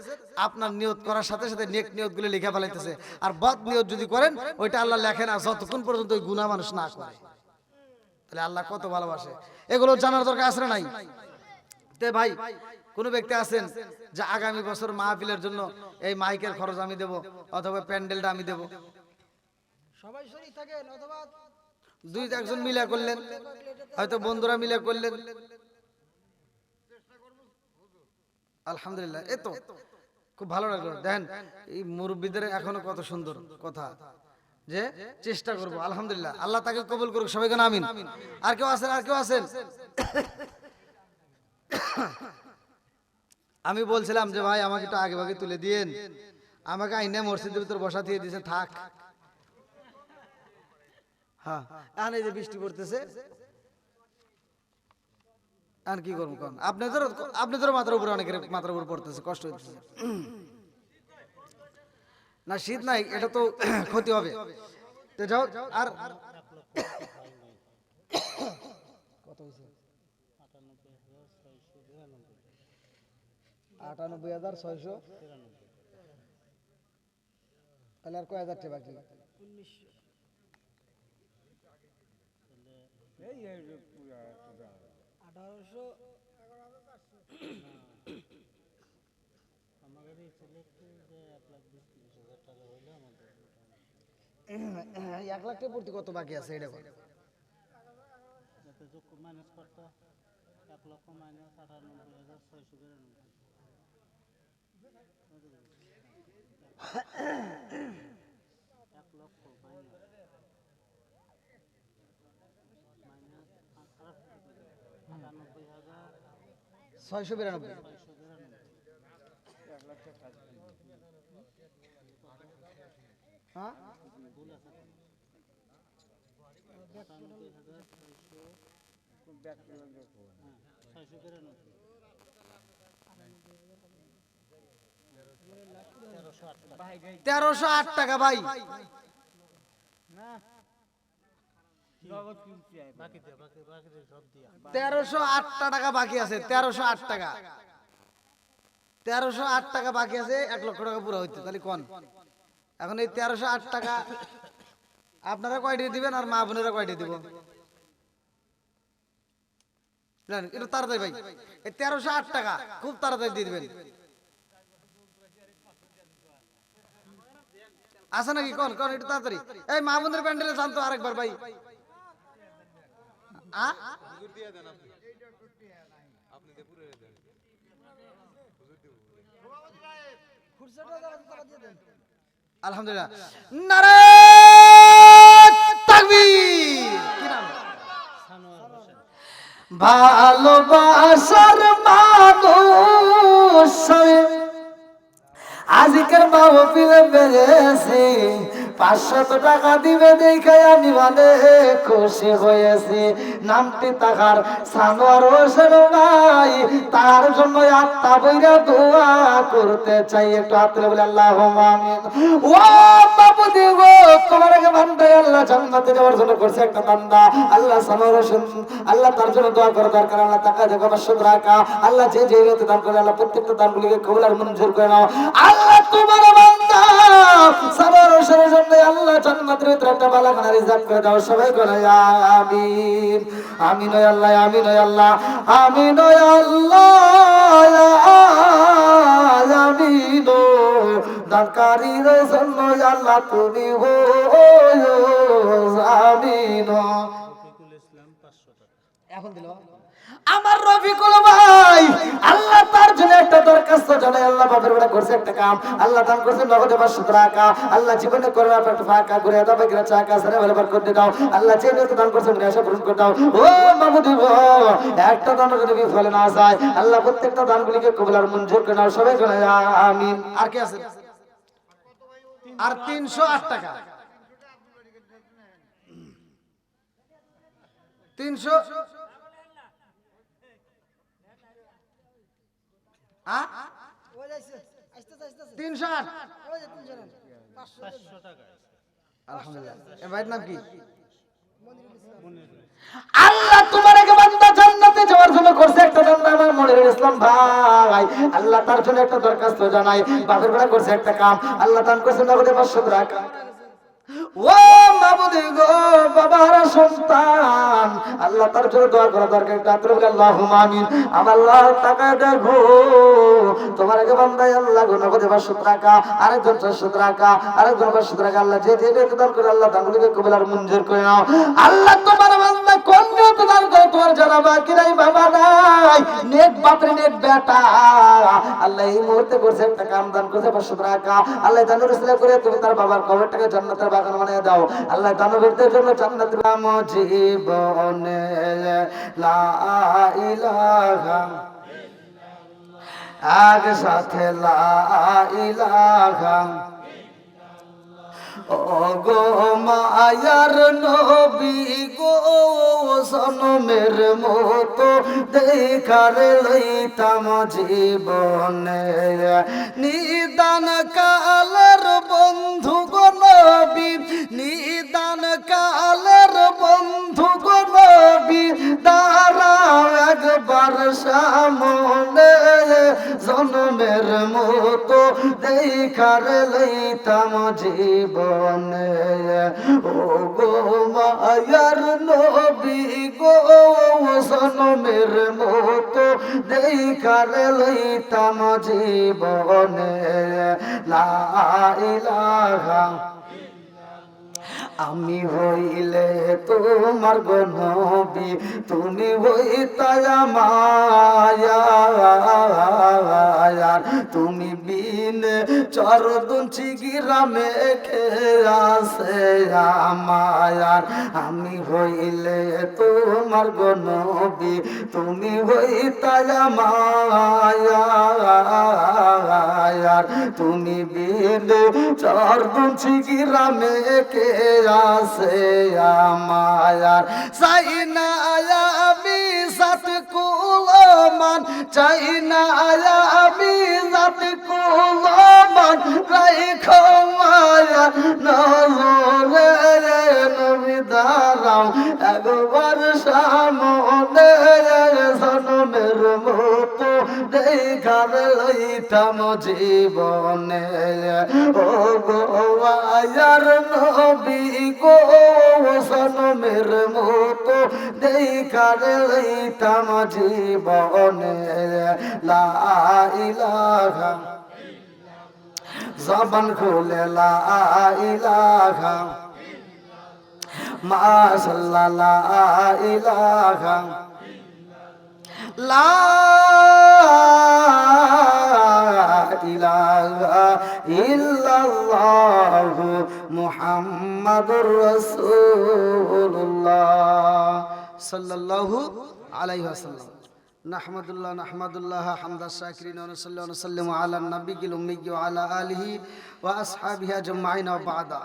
আপনার নিয়ত করার সাথে সাথে নেক নিয়তগুলো লিখে ফেলাইতেছে। আর বদ নিয়ত যদি করেন, ওইটা আল্লাহ লেখে না যতক্ষণ পর্যন্ত ওই গুনাহ মানুষ না করে। তাহলে আল্লাহ কত ভালোবাসে, এগুলো জানার দরকার আছে না নাই? তে ভাই, কোন ব্যক্তি আছেন যে আগামী বছর মাহফিলের জন্য এই মাইকের খরচ আমি দেব, অথবা প্যান্ডেলটা আমি দেব? সবাই শরীর থাকেন, অথবা দুই একজন মিলে করলেন, হয়তো বন্ধুরা মিলে করলেন। আলহামদুলিল্লাহ, এতো খুব ভালো লাগলো। দেখেন এই মুরব্বীদের এখনো কত সুন্দর কথা, যে চেষ্টা করব। আলহামদুলিল্লাহ, আল্লাহ তাকে কবুল করুক। সবাই কেন আমিন। আর কেউ আছেন? আর কেউ আছেন? আমি বলছিলাম যে ভাই আমাকে একটু আগে ভাগে তুলে দিয়েন, আমাকে আইনে মসজিদের ভিতর বসা দিয়ে দিয়েছে, থাক। হ্যাঁ, এখন এই যে বৃষ্টি পড়তেছে, আর কি করবো? কারণ আপনাদেরও মাথার উপরে, অনেকের মাথার উপর পড়তেছে, কষ্ট হচ্ছে না। শীত নাই, এটা তো ক্ষতি হবে। তো যাও। আর কত হয়েছে? 98,693। তাহলে আর কয় হাজার টাকা বাকি? 1900। এই 1800। আমাদের এই ছেলেকে যে 1,20,000 টাকা হইলে আমাদের 1 লাখ টাকা প্রতি কত বাকি আছে এটা বল। যাতে যোগ মাইনাস করতে 1 লক্ষ মাইনাস 98,693। 1 লক্ষ মাইনাস 692। 98,693। হ্যাঁ, ভুল আছে। 1308 টাকা ভাই। বাকি দে, বাকি সব দিয়া 1308 টাকা বাকি আছে। 1308 টাকা, 1308 টাকা বাকি আছে। 1 লক্ষ টাকা পুরো হইতে। তাহলে কোন এখন এই 1308 টাকা আপনারা কয়টি দিবেন, আর মা বোনেরা কয়টি দিব? জানেন একটু তাড়াতাড়ি ভাই, এই 1308 টাকা খুব তাড়াতাড়ি দিয়ে দিবেন। আছে নাকি? কোন কোন একটু তাড়াতাড়ি। এই মা বোনের প্যান্ডেলে জানতো আরেকবার ভাই। আলহামদুলিল্লাহ, নারে তাকবীর। কি নাম? সানোয়ার হোসেন। ভালোবাসার মানুষ আজ আজিকের মাহফিলে বেড়েছি 500 টাকা দিবে দেখে আমি মানে খুশি হয়েছি নামটি তাহার সানোয়ার হোসেন ভাই তার জন্য আত্মা বইরা দোয়া করতে চাই একটু হাত তুলে বলে আল্লাহুম্মা আমিন ও বাবুদি গো তোমার আগে বান্দা আল্লাহ জান্নাতে যাওয়ার জন্য করছে একটা বান্দা আল্লাহ সানোয়ার হোসেন আল্লাহ তার জন্য দোয়া করে দরকার আল্লাহ টাকা দেখো 500 টাকা আল্লাহ যে যে নিয়তে দান করে আল্লাহ প্রত্যেকটা দানগুলিকে কবুল আর মঞ্জুর করে নাও আল্লাহ তোমার বান্দা সানোয়ার হোসেনের জন্য আল্লাহ জান্নাতের ভিতরে একটা বালাখানা রিজার্ভ করে দাও সবাই করে আমিন আমিন ও আল্লাহ আমিন ও আল্লাহ আমিন ও আল্লাহ আমিন ও দানকারীর জন্য আল্লাহ তুমি হো আমিন রফিকুল ইসলাম 500 টাকা। এখন দিল আমার রফিকুল ভাই আল্লাহ তার জন্য একটা দরখাস্ত জানাই আল্লাহ বাপের বেটা করছে একটা কাম আল্লাহ দান করছে নগদে 500 টাকা আল্লাহ জীবনে করে একটা ফাঁকা করে দাও বেগরা চাকা সারা বেলবার করে দাও আল্লাহ যে নিয়ত দান করছে মনে আশা পূরণ করে দাও ও মামুদি একটা দান যদি বিফলে না যায় আল্লাহ প্রত্যেকটা দানগুলিকে কবুল আর মঞ্জুর করে নাও সবাই করে আমিন আর কি আছে আর 308 টাকা 300 ওই যাইছে আস্তে আস্তে 308 ওই যে 300 500 টাকা। আলহামদুলিল্লাহ এ ভাইয়ের নাম কি মনিরুল আল্লাহ তোমার এক বান্দা জান্নাতে যাওয়ার জন্য করছে একটা বান্দা আমার মনিরুল ইসলাম ভাই আল্লাহ তার জন্য একটা দরখাস্ত জানাই বাপের বেলা করছে একটা কাম আল্লাহ দান করছে নগদে 500 টাকা ও মাবুদি গো বাবার সন্তান আল্লাহ তার জন্য দোয়া করা দরকার একটা হাত তুলে আল্লাহুম্মা আমিন আমার আল্লাহ টাকা দেখো তোমার আগে বান্দাই আল্লাহ গো নগদে 500 টাকা আরেকজন 400 টাকা আরেকজন 500 টাকা আল্লাহ যে যে দান করে আল্লাহ দানগুলিকে কবুল আর মঞ্জুর করে নাও আল্লাহ তোমার বান্দা কোন নিয়ত দান করে তোমার জানা বাকি নাই বাবা নাই নেক বাপরে নেক বেটা আল্লাহ এই মুহূর্তে করছে একটা কাম দান করছে 500 টাকা আল্লাহ দানের উসিলা করে তুমি তার বাবার কবরটাকে জান্নাতের বাগান বানিয়ে দাও আল্লাহ দানবীরদের জন্য জান্নাতের নাম জীবনে লা ইলাহা আগ সাথে লা ইলাহা ও গো মায়ার নবী গো সনমের মতো দেখার লইতাম জীবনে নিদান কালের বন্ধু গো নবী নিদান কালের বন্ধু গো নবী দাঁড়াও একবার সামনে জনমের মতো দেখার লইতাম জীবনে ও গো মায়ার নবী গো সনমের মতো দেখার লইতাম জীবনে লা ইলাহা আমি হইলে তোমার গো নবী তুমি হইতা মায়ার তুমি বিন চরদুঞ্চি গ্রামে আছে মায়ার আমি হইলে তোমার গো নবী তুমি হইতা মায়ার তুমি বিন চরদুঞ্চি গ্রামে কে আছে মায়ার চাই না আমি সাত কুলমান চাই না আমি সাত কুলমান রাইখো মায়া নজরে নবী দাঁড়াও একবার সামনে সনমের মতো দেখার লইতাম জীবনে ও গো মায়ার নবী গো সনমের মতো দেখার লইতাম জীবনে লা ইলাহা জবান খুলে লা ইলাহা মাশাআল্লাহ লা ইলাহা লা ইলাহা ইল্লাল্লাহ মুহাম্মাদুর রাসূলুল্লাহ সাল্লাল্লাহু আলাইহি ওয়াসাল্লাম নাহমাদুল্লাহ হামদা শাকিরিন ওয়া নাসাল্লু ওয়া সাল্লামু আলা নাবিয়িল উম্মি ওয়া আলা আলিহি ওয়া আসহাবিহি আজমাইন ওয়া বা'দা।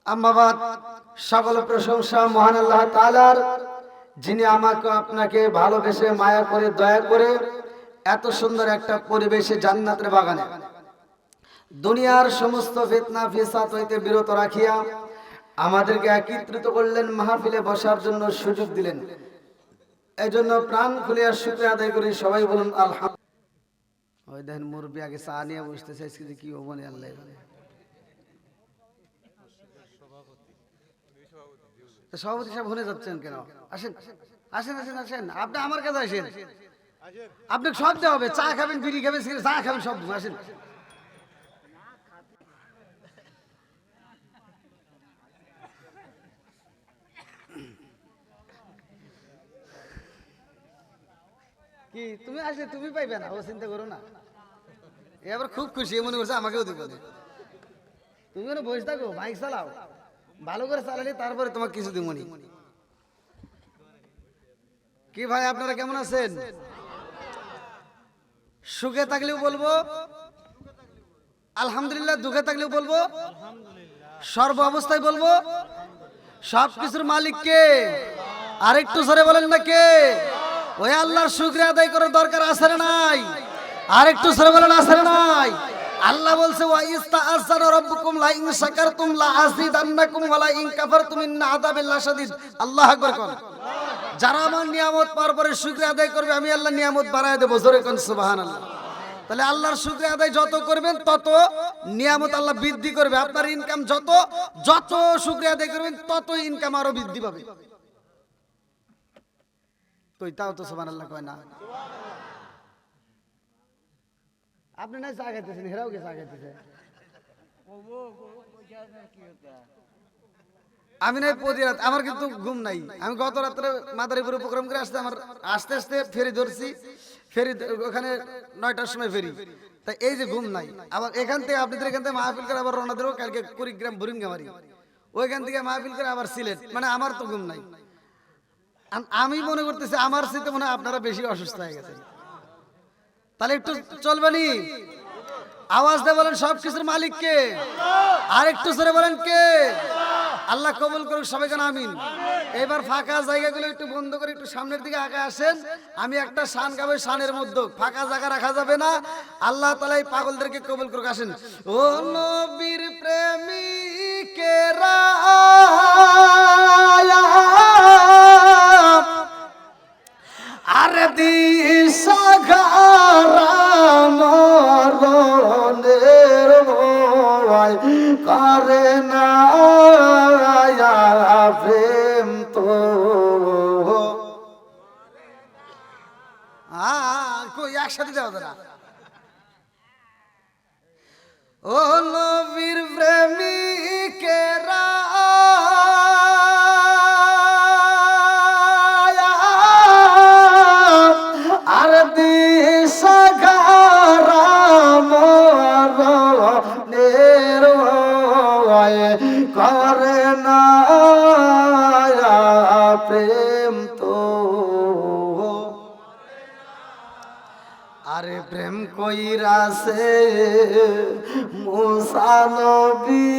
আম্মা বাদ, সকল প্রশংসা মহান আল্লাহ তাআলার, যিনি আমাকে আপনাকে ভালোবেসে মায়া করে দয়া করে এত সুন্দর একটা পরিবেশে জান্নাতের বাগানে দুনিয়ার সমস্ত ফিতনা ফিসাদ হইতে বিরত রাখিয়া আমাদেরকে একত্রিত করলেন, মাহফিলে বসার জন্য সুযোগ দিলেন। এই জন্য প্রাণ খুলিয়া শুকরিয়া আদায় করি। সবাই বলুন আলহামদুলিল্লাহ। ওই দেখেন মুরব্বী আগে চা নিয়ে বসতেছে, আজকে যে কি হবো না আল্লাহ জানে। সভাপতি সাহেব শুনে যাচ্ছেন কেন? আসেন আসেন আসেন আসেন, আপনি আমার কাছে আসেন, আপনি সব দেওয়া হবে। চা খাবেন, বিড়ি খাবেন, সিগারেট, চা খাবেন, সব আসেন। কি তুমি আসলে তুমি পাইবে না, ও চিন্তা করো না। এবার খুব খুশি, মনে করছে আমাকেও দিবে। তুমি ওখানে বসে থাকো, বাইক চালাও, ভালো করে চালালে তারপরে তোমার কিছু দিব নি। কি ভাই আপনারা কেমন আছেন? সুখে থাকলেও বলবো আলহামদুলিল্লাহ, দুঃখে থাকলেও বলবো সর্ব অবস্থায় বলবো সব কিছুর মালিক কে? আরেকটু জোরে বলেন না কে? ওই আল্লাহর শুকরিয়া আদায় করার দরকার আছে না নাই? আরেকটু জোরে বলেন আছে না নাই? আল্লাহ বলছে ওয়া ইস্তাআযানা রাব্বুকুম লা ইন শাকারতুম লা আযীদান্নাকুম ওয়া লা ইন কাফারতুম ইন্না আযাবি লাশাদীদ। আল্লাহু আকবার কোন। যারা আমার নিয়ামত পাওয়ার পরে শুকরিয়া আদায় করবে, আমি আল্লাহ নিয়ামত বাড়ায় দেব। জোরে কোন সুবহানাল্লাহ। তাহলে আল্লাহর শুকরিয়া আদায় যত করবেন তত নিয়ামত আল্লাহ বৃদ্ধি করবে। আপনার ইনকাম যত শুকরিয়া আদায় করবেন তত ইনকাম আরো বৃদ্ধি পাবে। তো তাও তো সুবহানাল্লাহ কয় না? আপনি না চা খাইতেছেন, হেরাও কে চা খাইতেছে। আমি নাই প্রতি রাত, আমার কিন্তু ঘুম নাই। আমি গত রাত্রে মাদারীপুরে প্রোগ্রাম করে আসতে আমার আস্তে আস্তে ফেরি ধরছি, ফেরি ওখানে 9টার সময় ফেরি। তাই এই যে ঘুম নাই। আবার এখান থেকে আপনাদের এখান থেকে মাহফিল করে আবার রওনা দেবো কালকে কুড়িগ্রাম বুরিঙ্গামারি, ওইখান থেকে মাহফিল করে আবার সিলেট। মানে আমার তো ঘুম নাই। আমি মনে করতেছি আমার সাথে মনে হয় আপনারা বেশি অসুস্থ হয়ে গেছেন। তাহলে একটু চলবেনি? আওয়াজ দিয়ে বলেন সব কিছুর মালিক কে? আর একটু জোরে বলেন কে? আল্লাহ কবুল করুক সবাই কেন আমিন। এবার ফাঁকা জায়গাগুলো একটু বন্ধ করে একটু সামনের দিকে আগে আসেন। আমি একটা শান গাবো, শানের মধ্যে ফাঁকা জায়গা রাখা যাবে না। আল্লাহ তাআলা এই পাগলদেরকে কবুল করুক। আসেন। ও নবীর প্রেমিকেরা আরে দিশাহারা মরণের ভয় করে না প্রেম তো কই একসাথে যাওয়া না। ও নবীর প্রেমিকেরা আর দিশাহারা মরণের ভয় করে না প্রেম তো। আরে প্রেম কইরাছে মুসা নবী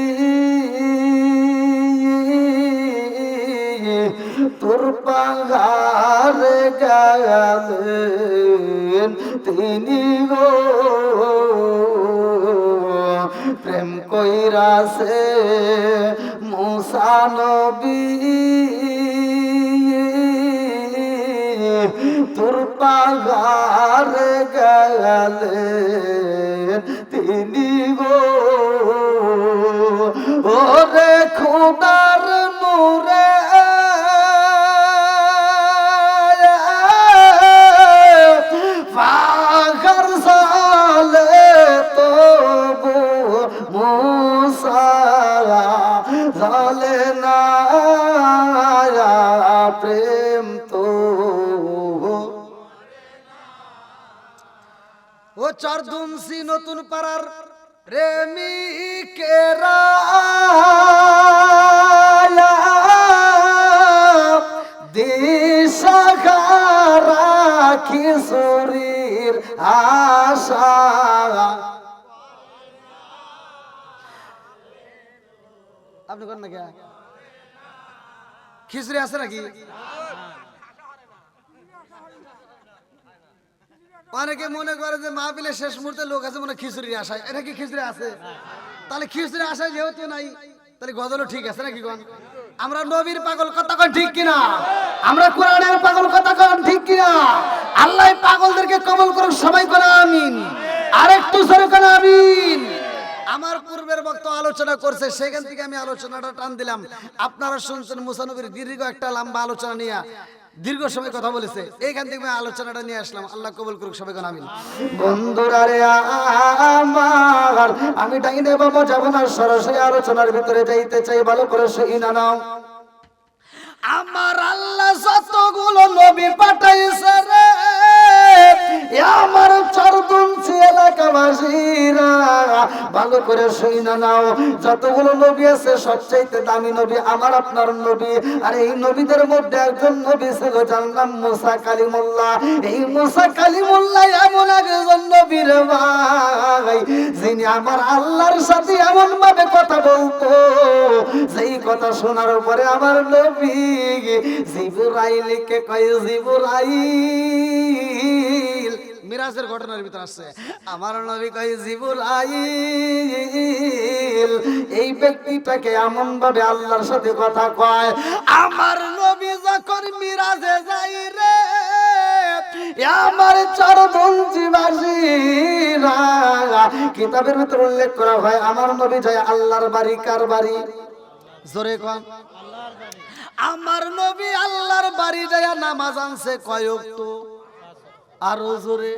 তোর পাহাড়ে গেলেন তিনি গো। প্রেম কইরাছে মুসা নবী তোর পাহাড়ে গেলেন তিনি গো। ওরে খোদার নূরে পাহাড় সালে তবু মুসা জালে না প্রেম তো। ও চারদুমসি নতুন পাড়ার প্রেমিকেরা দিশাহারা খিচুড়ির আশা। আপনি করেন না কে? খিচুড়ি আছে নাকি? অনেকে মনে করে যে মাহফিলের শেষ মুহূর্তে লোক আছে মনে খিচুড়ির আশায়। এটা কি খিচুড়ি আছে? তাহলে খিচুড়ি আশায় যেহেতু নাই, তাহলে গজলও ঠিক আছে নাকি কোন? আমরা নবীর পাগল কথা কোন ঠিক কিনা? আমরা কোরআনের পাগল কথা কোন ঠিক কিনা? আল্লাহ পাগলদেরকে কবুল করুন, সবাই করে আমিন। আরেকটু জোরে করে আমিন। আমার পূর্বের বক্তা আলোচনা করছে, সেখান থেকে আমি আলোচনাটা টান দিলাম। আপনারা শুনছেন মুসা নবীর দীর্ঘ একটা লম্বা আলোচনা নিয়ে দীর্ঘ সময় কথা বলেছে, এইখান থেকে আমি আলোচনাটা নিয়ে আসলাম। আল্লাহ কবুল করুক, সবাই কোন আমিন। বন্ধুরা রে আমার, আমি ডাইনে বাবা যাব না, সরাসরি আলোচনার ভিতরে যাইতে চাই, ভালো করে শুনে নাও। আমার আল্লাহ যতগুলো নবী পাঠাইছে রে, আমার চরদুনছি এলাকাবাসীরা ভালো করে শুনে নাও। যতগুলো নবী আছে সবচাইতে দামি নবী আমার আপনার নবী। আর এই নবীদের মধ্যে একজন নবী ছিল, যার নাম মুসা কালিমুল্লাহ। এই মুসা কালিমুল্লাহ এমন একজন নবী রে ভাই, যিনি আমার আল্লাহর সাথে এমন ভাবে কথা বলতো, যেই কথা শোনার পরে আমার নবী জিবরাইলকে কয়, জিবরাইল, মিরাজের ঘটনার ভিতর আছে, আমার নবী কয় জিবরাইল এই ব্যক্তিটাকে এমন ভাবে আল্লাহর সাথে কথা কয়। আমার নবী যখন মিরাজে যাই রে, আমার চরমঞ্জিবাসীরা কিতাবের ভিতর উল্লেখ করা হয়, আমার নবী যায় আল্লাহর বাড়ি। কার বাড়ি? জোরে কন। আমার নবী আল্লাহর বাড়ি যায় নামাজ আনছে কয় ওয়াক্ত? আরো জোরে।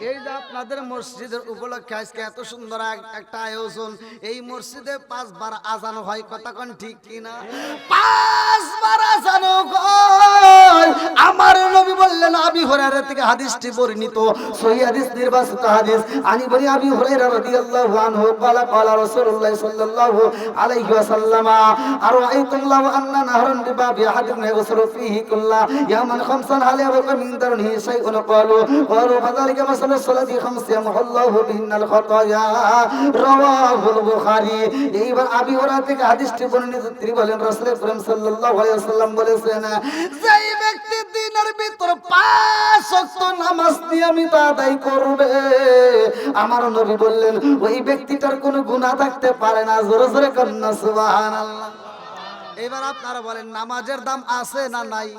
এই যে আপনাদের মসজিদের উপলক্ষে আজকে এত সুন্দর একটা আয়োজন, এই মসজিদে 5 বার আজান হয়, কথা কোন ঠিক কিনা? 5 বার আজান হয়। আমার নবী বললেন, আবি হুরায়রা থেকে হাদিসটি বর্ণিত, সহিহ হাদিস, নির্বাচিত হাদিস। আমি বলি আবি হুরায়রা রাদিয়াল্লাহু আনহু ক্বালা ক্বালা রাসূলুল্লাহ সাল্লাল্লাহু আলাইহি ওয়াসাল্লাম, আরাআইতুম লাউ আন্না নাহরান বিবাবি আহাদিন ইয়াগসিলু ফীহি কুল্লা ইয়ামান খামসান হাল ইয়াবকা মিন দারনিহি শাইউন قالوا فذلك مثل الصلاة 5 يمحو الله بهن الخطايا رواه البخاري। এইবার আবি হুরায়রা থেকে হাদিসটি বর্ণিত, তিনি বলেন রাসূল করিম সাল্লাল্লাহু আলাইহি ওয়াসাল্লাম বলেছেন, যেই ব্যক্তি দিনের ভিতর 5 ওয়াক্ত নামাজ নিয়মিত আদায় করবে, আমার নবী বললেন ওই ব্যক্তিটার কোনো গুনাহ থাকতে পারে না। জোরে জোরে কন্না সুবহানাল্লাহ। এবার আপনারা বলেন, নামাজের দাম আছে না নাই?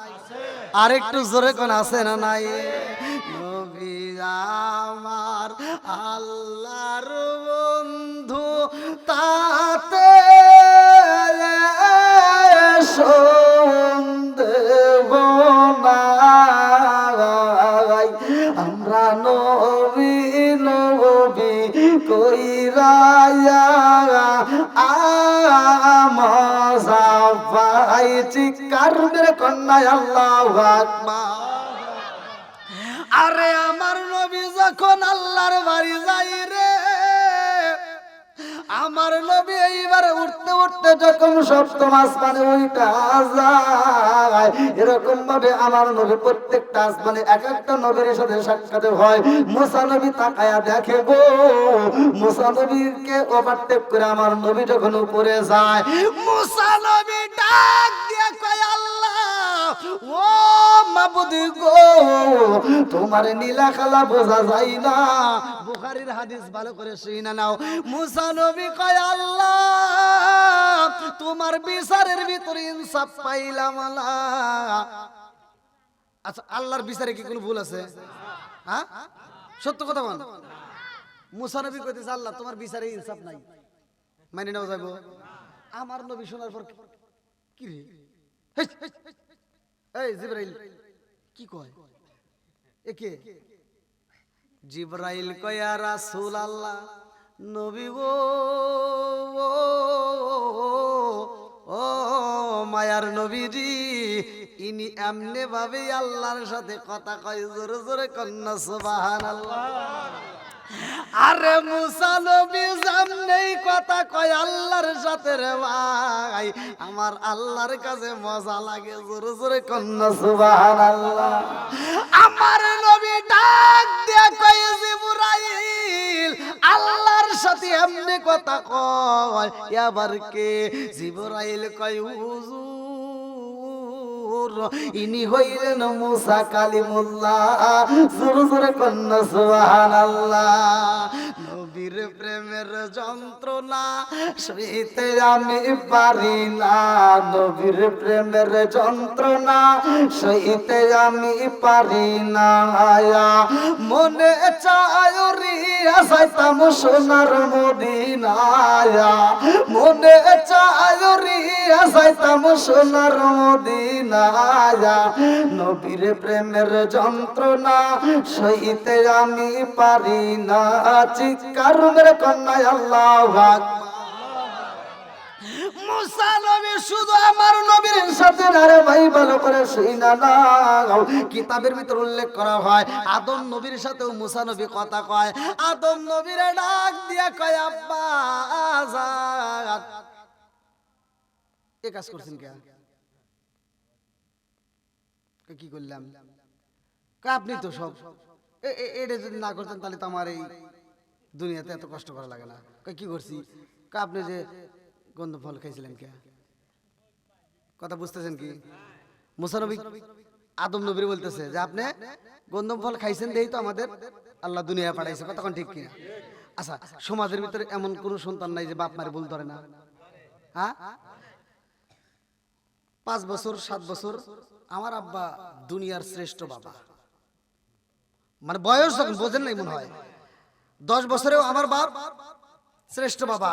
আরেকটু জোরে কোন আছে না নাই? নবী আমার আল্লাহর বন্ধু, তাতে সন্দেহ নাই। আমরা নবী নবী কইরা আমজা ভাই চিৎকার মেরে কন্যায় আল্লাহু আকবার। আরে আমার নবী যখন আল্লাহর বাড়ি যাই রে, আমার নবী এইবার উঠতে উঠতে যখন সপ্তম আসমানে উঠা যায়, এরকম ভাবে আমার নবী প্রত্যেকটা আসমানে এক একটা নবীর সাথে সাক্ষাৎ হয়। মুসা নবী তাকায়া দেখে গো, মুসা নবীকে ওভারটেক করে আমার নবী যখন উপরে যায়, মুসা নবী ডাক দিয়ে কয়, আল্লাহ ও মাবুদ গো, তোমার নীলা খালা বোঝা যায় না। বুখারীর হাদিস, ভালো করে শুনে নাও। মুসা নবী কয়, আল্লাহ তোমার বিচারের ভিতরে ইনসাফ পাইলাম না। আচ্ছা, আল্লাহর বিচারে কি কোনো ভুল আছে? হ্যাঁ, সত্য কথা বল। মুসা নবী কইতেছে, আল্লাহ তোমার বিচারে ইনসাফ নাই, মানে নাও যাবো। আমার নবী শোনার পর কি রে, এই জিবরাইল কি কয়? একে জিবরাইল কয়, ইয়া রাসূলুল্লাহ, নবী গো, ও মায়ার নবীজি, ইনি এমনে ভাবে আল্লাহর সাথে কথা কয়। জোরে জোরে কন্না সুবহানাল্লাহ। আরে মুসা নবী সামনেই কথা কয় আল্লাহর সাথে রে ভাই, আমার আল্লাহর কাছে মজা লাগে, জোরে জোরে কন্যা সুবহানাল্লাহ। আমার নবী ডাক দিয়া কয় জিবরাইল, আল্লাহর সাথে এমনি কথা কয়, এবার কে? জিবরাইল কয় হুজুর ইনি হইলেন মুসা কালিমুল্লাহ, জোরে জোরে কন্যা সুবহানাল্লাহ। নবীর প্রেমের যন্ত্রণা সইতে আমি পারি না, নবীর প্রেমের যন্ত্রণা সইতে আমি পারি না, মনে চায় রিয়া যাইতাম সোনার মদিনায়, মনে চায় রিয়া যাইতাম সোনার মদিনায়, নবীর প্রেমের যন্ত্রণা সইতে আমি পারি না, চিৎকার মেরে কন্যা আল্লাহু আকবার। মুসা নবী শুধু আমার নবীর সাথে না রে ভাই, ভালো করে শুইনা নাও, কিতাবের ভিতর উল্লেখ করা হয় আদম নবীর সাথেও মুসা নবী কথা কয়। আদম নবীরে ডাক দিয়া কয় আব্বা আজাদ, এ কাজ করছেন কে? কি করলাম? আপনি তো সব এটা যদি না করতেন তাহলে তো আমার এই দুনিয়াতে এত কষ্ট করা লাগে না। কি করছি? আপনি যে গন্ধ ফল খাইছিলেন কে? কথা বুঝতেছেন কি? মুসা নবী আদম নবী বলতেছে যে আপনি গন্ধম ফল খাইছেন দেই তো আমাদের আল্লাহ দুনিয়া পাঠাইছে। কতক্ষণ ঠিক কিনা? আচ্ছা, সমাজের ভিতরে এমন কোন সন্তান নাই যে বাপ মারে ভুল ধরে না? হ্যাঁ, 5 বছর 7 বছর আমার আব্বা দুনিয়ার শ্রেষ্ঠ বাবা, মানে বয়স যখন বোঝেন নাই মনে হয় 10 বছরেও আমার বাপ শ্রেষ্ঠ বাবা।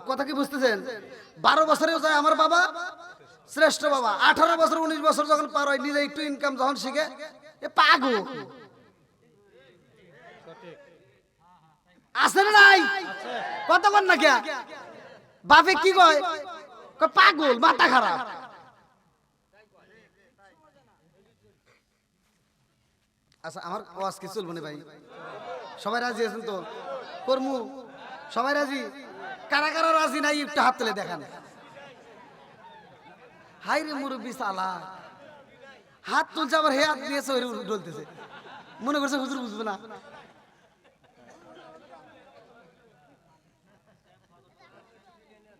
কথা কি বুঝতেছেন? 12 বছরেও যায় আমার বাবা শ্রেষ্ঠ বাবা। 18 বছর 19 বছর যখন পার হয়, নিজে একটু ইনকাম যখন শিখে, এ পাগল আছে না নাই? কথা বল না কে? বাপে কি কয়? পাগল, মাথা খারাপ। আচ্ছা, আমার ওয়াজ কি চলবো না ভাই? সবাই রাজি আছেন তো? কর্মু সবাই রাজি? কারা কারা রাজি নাই একটু হাত তুলে দেখান। হাই রে মুরব্বী সালা, হাত তুলছে আবার হে হাত দিয়েছে ডলতেছে, মনে করছে হুজুর বুঝবে না।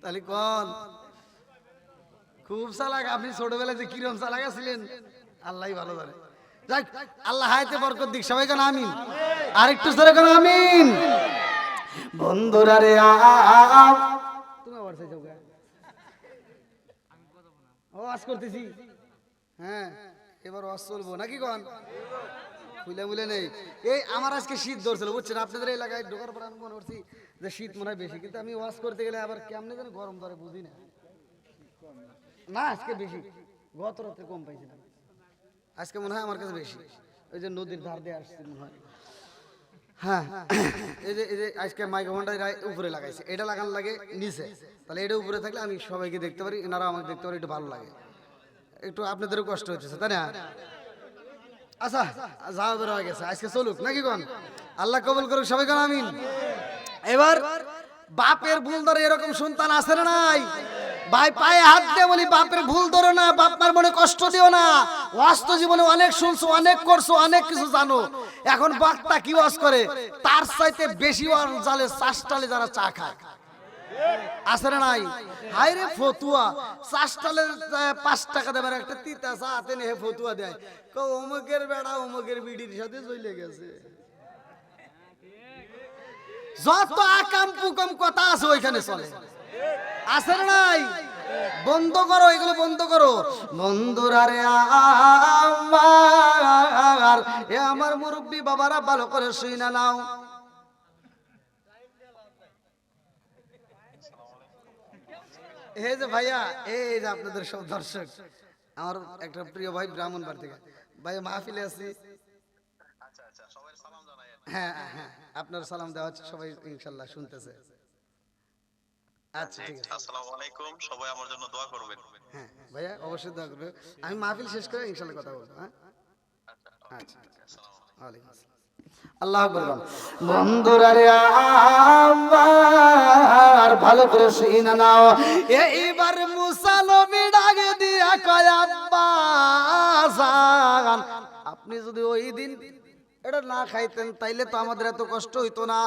তাহলে কোন খুব চালাক? আপনি ছোটবেলায় যে কিরম চালাক ছিলেন আল্লাহ ভালো জানে। যাক, আল্লাহ হায়াতে বরকত দিক। সবাই কেন আমিন? আরেকটু জোরে কেন আমিন? বন্ধুরা রে তুমি আবার চাইছো কে? ওয়াজ করতেছি, হ্যাঁ এবার ওয়াজ চলবো নাকি কোন? খুলে বুলে নেই। এই আমার আজকে শীত ধরছিল বুঝছেন, আপনাদের এলাকায় ঢোকার পর আমি মনে করছি যে শীত মনে হয় বেশি, কিন্তু আমি ওয়াজ করতে গেলে আবার কেমনে যেন গরম ধরে বুঝি না। না আজকে বেশি, গত রাতে কম পাইছিলাম, আজকে মনে হয় আমার কাছে বেশি। ওই যে নদীর ধার দিয়ে আসছে মনে হয়। হ্যাঁ, এই যে আজকে মাইক্রোফোনটা উপরে লাগাইছে, এটা লাগানো লাগে নিচে, তাহলে এটা উপরে থাকলে আমি সবাইকে দেখতে পারি, এনারা আমাকে দেখতে পারি, একটু ভালো লাগে, একটু আপনাদেরও কষ্ট হচ্ছে তাই না? আচ্ছা, যাওয়া বের হয়ে গেছে, আজকে চলুক নাকি কোন? আল্লাহ কবুল করুক, সবাই কোন আমিন। এবার বাপের ভুল ধরে এরকম সন্তান আছে না নাই? ভাই পায়ে হাত দিয়ে বলি, বাপের ভুল ধরো না, বাপ মার মনে কষ্ট দিও না। ওয়াজ জীবনে অনেক শুনছো, অনেক করছো, অনেক কিছু জানো। এখন বক্তা কি ওয়াজ করে, তার চাইতে বেশি ওয়াজ জালে চাষটালে যারা চা খায় আছে না নাই? হাই রে ফতুয়া, চাষটালে 5 টাকা দেবার একটা তিতা চা হাতে নিয়ে ফতুয়া দেয়, অমুকের বেড়া অমুকের বিড়ির সাথে চলে গেছে। যত আকাম পুকম কথা আছে ওইখানে চলে, আছে না নাই? বন্ধ করো এগুলো, বন্ধ করো। বন্ধুরা রে আমার, এ আমার মুরব্বী বাবারা ভালো করে শুই না নাও। এই যে ভাইয়া, এই যে আপনাদের সব দর্শক, আমার একটা প্রিয় ভাই ব্রাহ্মণবাড়ি থেকে, ভাই মাহফিলে আছি। হ্যাঁ হ্যাঁ, আপনার সালাম দেওয়া হচ্ছে, সবাই ইনশাআল্লাহ শুনতেছে। আচ্ছা ঠিক আছে, আসসালামু আলাইকুম, সবাই আমার জন্য দোয়া করবেন। হ্যাঁ ভাইয়া অবশ্যই দোয়া করবে। আমি মাহফিল শেষ করে ইনশাআল্লাহ কথা বলবো। হ্যাঁ আচ্ছা, ওয়ালাইকুম আসসালাম। আল্লাহ আকবার বল। বন্ধুরা রে আমার ভালো করে শুনে নাও, এইবার মুসা নবী ডাক দিয়া কয় আব্বা জান, আপনি যদি ওই দিন এটা না খাইতেন তাইলে তো আমাদের এত কষ্ট হইতো না।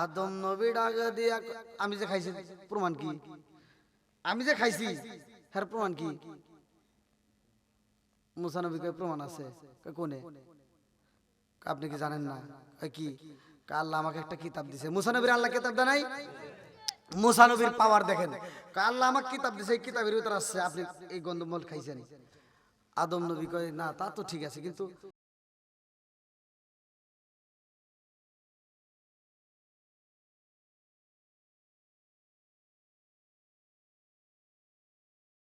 আদম নবী ডাক দিয়া আমি যে খাইছি প্রমাণ কি? আমি যে খাইছি হ্যাঁ প্রমাণ কি? মুসা নবী কয় প্রমাণ আছে। কয় কোনে? আপনি কি জানেন না? কি? আল্লাহ আমাকে একটা কিতাব দিছে। মুসা নবীর আল্লাহ কিতাব দেয় নাই? মুসা নবীর পাওয়ার দেখেন। আল্লাহ আমাকে কিতাব দিছে, এই কিতাবের ভিতর আছে আপনি এই গন্ধমূল খাইছেন। আদম নবী কয় না তা তো ঠিক আছে, কিন্তু